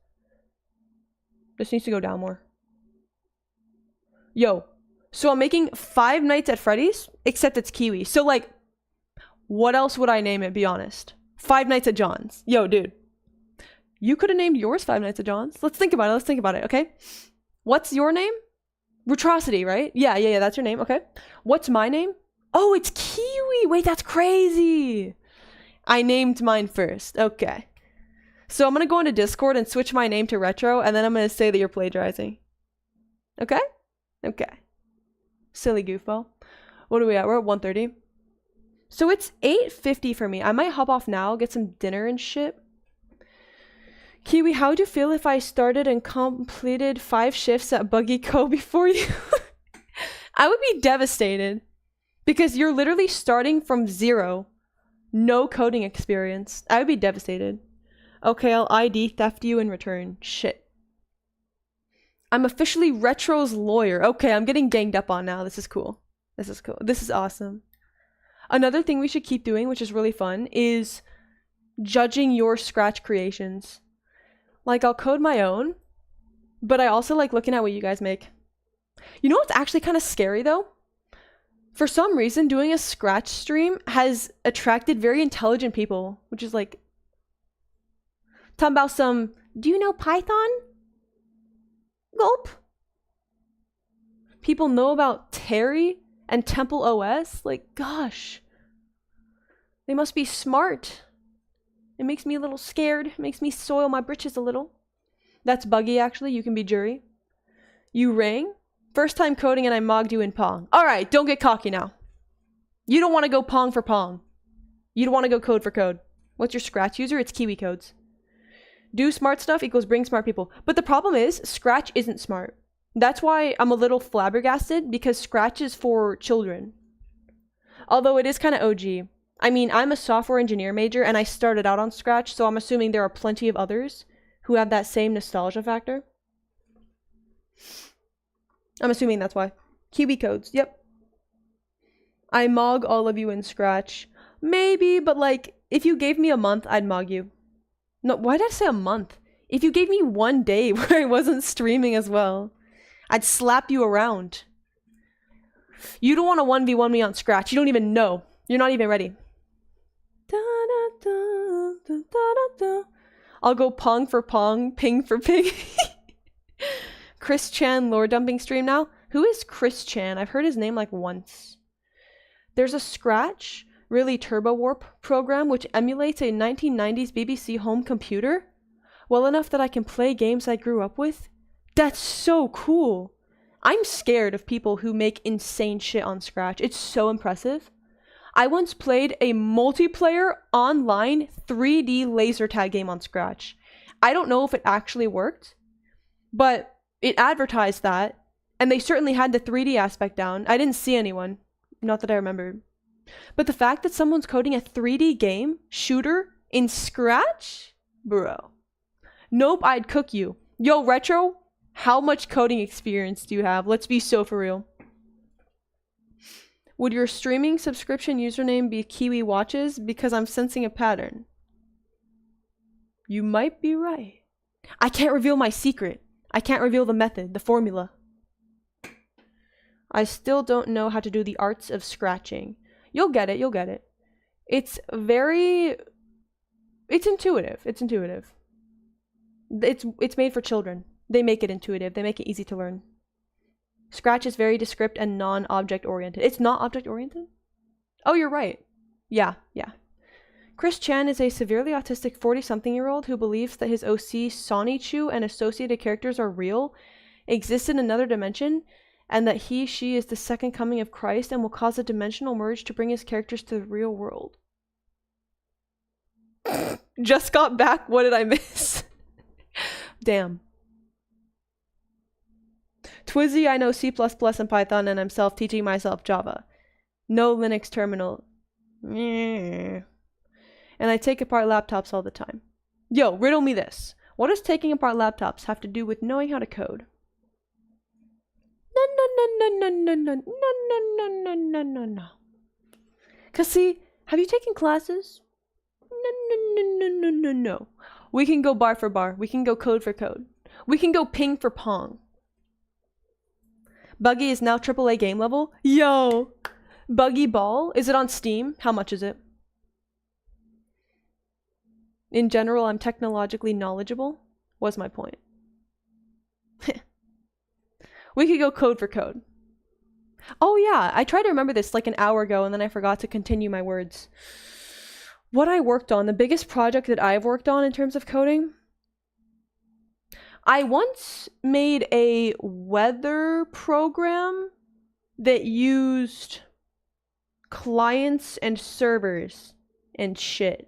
This needs to go down more. Yo. So I'm making Five Nights at Freddy's, except it's Kiwi. So like, what else would I name it, be honest? Five Nights at John's. Yo, dude. You could have named yours Five Nights at John's. Let's think about it, okay? What's your name? Retrocity, right? Yeah, that's your name, okay. What's my name? Oh, it's Kiwi. Wait, that's crazy. I named mine first. Okay. So I'm going to go into Discord and switch my name to Retro, and then I'm going to say that you're plagiarizing. Okay? Okay. Silly goofball. What are we at? We're at 1:30. So it's 8:50 for me. I might hop off now, get some dinner and shit. Kiwi, how would you feel if I started and completed 5 shifts at Buggy Co before you? I would be devastated. Because you're literally starting from zero. No coding experience. I would be devastated. Okay, I'll ID theft you in return. Shit. I'm officially Retro's lawyer. Okay, I'm getting ganged up on now. This is cool. This is awesome. Another thing we should keep doing, which is really fun, is judging your Scratch creations. Like, I'll code my own, but I also like looking at what you guys make. You know what's actually kind of scary, though? For some reason, doing a Scratch stream has attracted very intelligent people, which is like... Talking about some, do you know Python? Gulp. People know about Terry and Temple OS? Like, gosh. They must be smart. It makes me a little scared. It makes me soil my britches a little. That's Buggy, actually. You can be jury. You rang? First time coding and I mogged you in Pong. Alright, don't get cocky now. You don't want to go Pong for Pong. You don't want to go code for code. What's your Scratch user? It's Kiwi Codes. Do smart stuff equals bring smart people. But the problem is, Scratch isn't smart. That's why I'm a little flabbergasted, because Scratch is for children. Although it is kind of OG. I mean, I'm a software engineer major, and I started out on Scratch, so I'm assuming there are plenty of others who have that same nostalgia factor. I'm assuming that's why. Kiwi Codes, yep. I mog all of you in Scratch. Maybe, but like, if you gave me a month, I'd mog you. No, why did I say a month? If you gave me one day where I wasn't streaming as well, I'd slap you around. You don't want to 1v1 me on Scratch. You don't even know. You're not even ready. I'll go Pong for Pong, Ping for Ping. Chris Chan lore dumping stream now. Who is Chris Chan? I've heard his name like once. There's a Scratch really Turbo Warp program which emulates a 1990s BBC home computer well enough that I can play games I grew up with. That's so cool. I'm scared of people who make insane shit on Scratch. It's so impressive. I once played a multiplayer online 3D laser tag game on Scratch. I don't know if it actually worked, but it advertised that, and they certainly had the 3D aspect down. I didn't see anyone. Not that I remember. But the fact that someone's coding a 3D game, shooter, in Scratch? Bro. Nope, I'd cook you. Yo, Retro, how much coding experience do you have? Let's be so for real. Would your streaming subscription username be Kiwi Watches? Because I'm sensing a pattern. You might be right. I can't reveal my secret. I can't reveal the method, the formula. I still don't know how to do the arts of scratching. You'll get it, you'll get it. It's intuitive. It's intuitive. It's made for children. They make it intuitive. They make it easy to learn. Scratch is very descript and non-object oriented. It's not object oriented? Oh, you're right. Yeah. Chris Chan is a severely autistic 40-something-year-old who believes that his OC Sonichu and associated characters are real, exist in another dimension, and that she is the second coming of Christ and will cause a dimensional merge to bring his characters to the real world. Just got back. What did I miss? Damn. Twizzy, I know C++ and Python, and I'm self-teaching myself Java. No Linux terminal. And I take apart laptops all the time. Yo, riddle me this. What does taking apart laptops have to do with knowing how to code? No. Cause see, have you taken classes? No. We can go bar for bar. We can go code for code. We can go ping for pong. Buggy is now AAA game level. Yo! Buggy Ball? Is it on Steam? How much is it? In general, I'm technologically knowledgeable. Was my point. We could go code for code. Oh yeah, I tried to remember this like an hour ago and then I forgot to continue my words. What I worked on, the biggest project that I've worked on in terms of coding. I once made a weather program that used clients and servers and shit.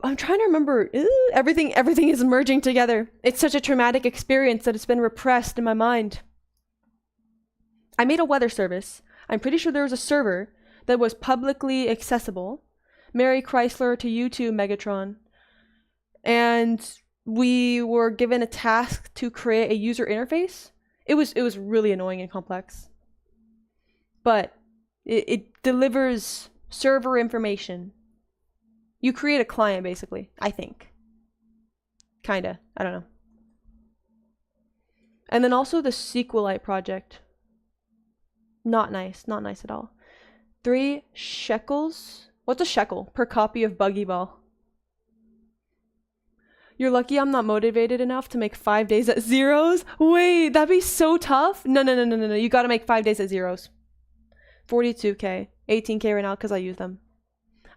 I'm trying to remember. Everything is merging together. It's such a traumatic experience that it's been repressed in my mind. I made a weather service. I'm pretty sure there was a server that was publicly accessible. Mary Chrysler to YouTube Megatron. And we were given a task to create a user interface. It was really annoying and complex. But it delivers server information. You create a client, basically, I think. Kinda. I don't know. And then also the SQLite project. Not nice. Not nice at all. 3 shekels? What's a shekel? Per copy of Buggy Ball. You're lucky I'm not motivated enough to make 5 days at zeros? Wait, that'd be so tough. No. You gotta make 5 days at zeros. 42k. 18k right now because I use them.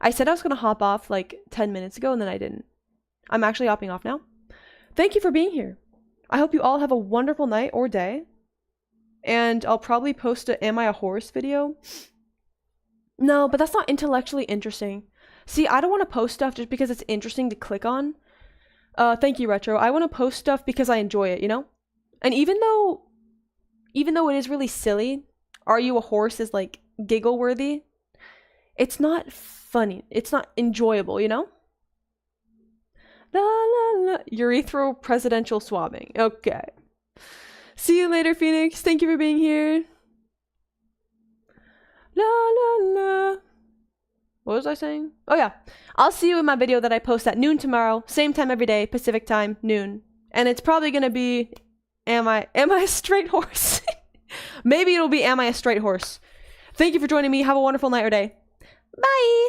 I said I was going to hop off like 10 minutes ago and then I didn't. I'm actually hopping off now. Thank you for being here. I hope you all have a wonderful night or day. And I'll probably post a Am I a Horse video. No, but that's not intellectually interesting. See, I don't want to post stuff just because it's interesting to click on. Thank you, Retro. I want to post stuff because I enjoy it, you know? And even though it is really silly, Are You a Horse is like giggle worthy, it's not funny. It's not enjoyable, you know? La la la. Urethral presidential swabbing. Okay. See you later, Phoenix. Thank you for being here. La la la. What was I saying? Oh yeah. I'll see you in my video that I post at noon tomorrow. Same time every day. Pacific time, noon. And it's probably gonna be Am I a straight horse? Maybe it'll be Am I a straight horse? Thank you for joining me. Have a wonderful night or day. Bye!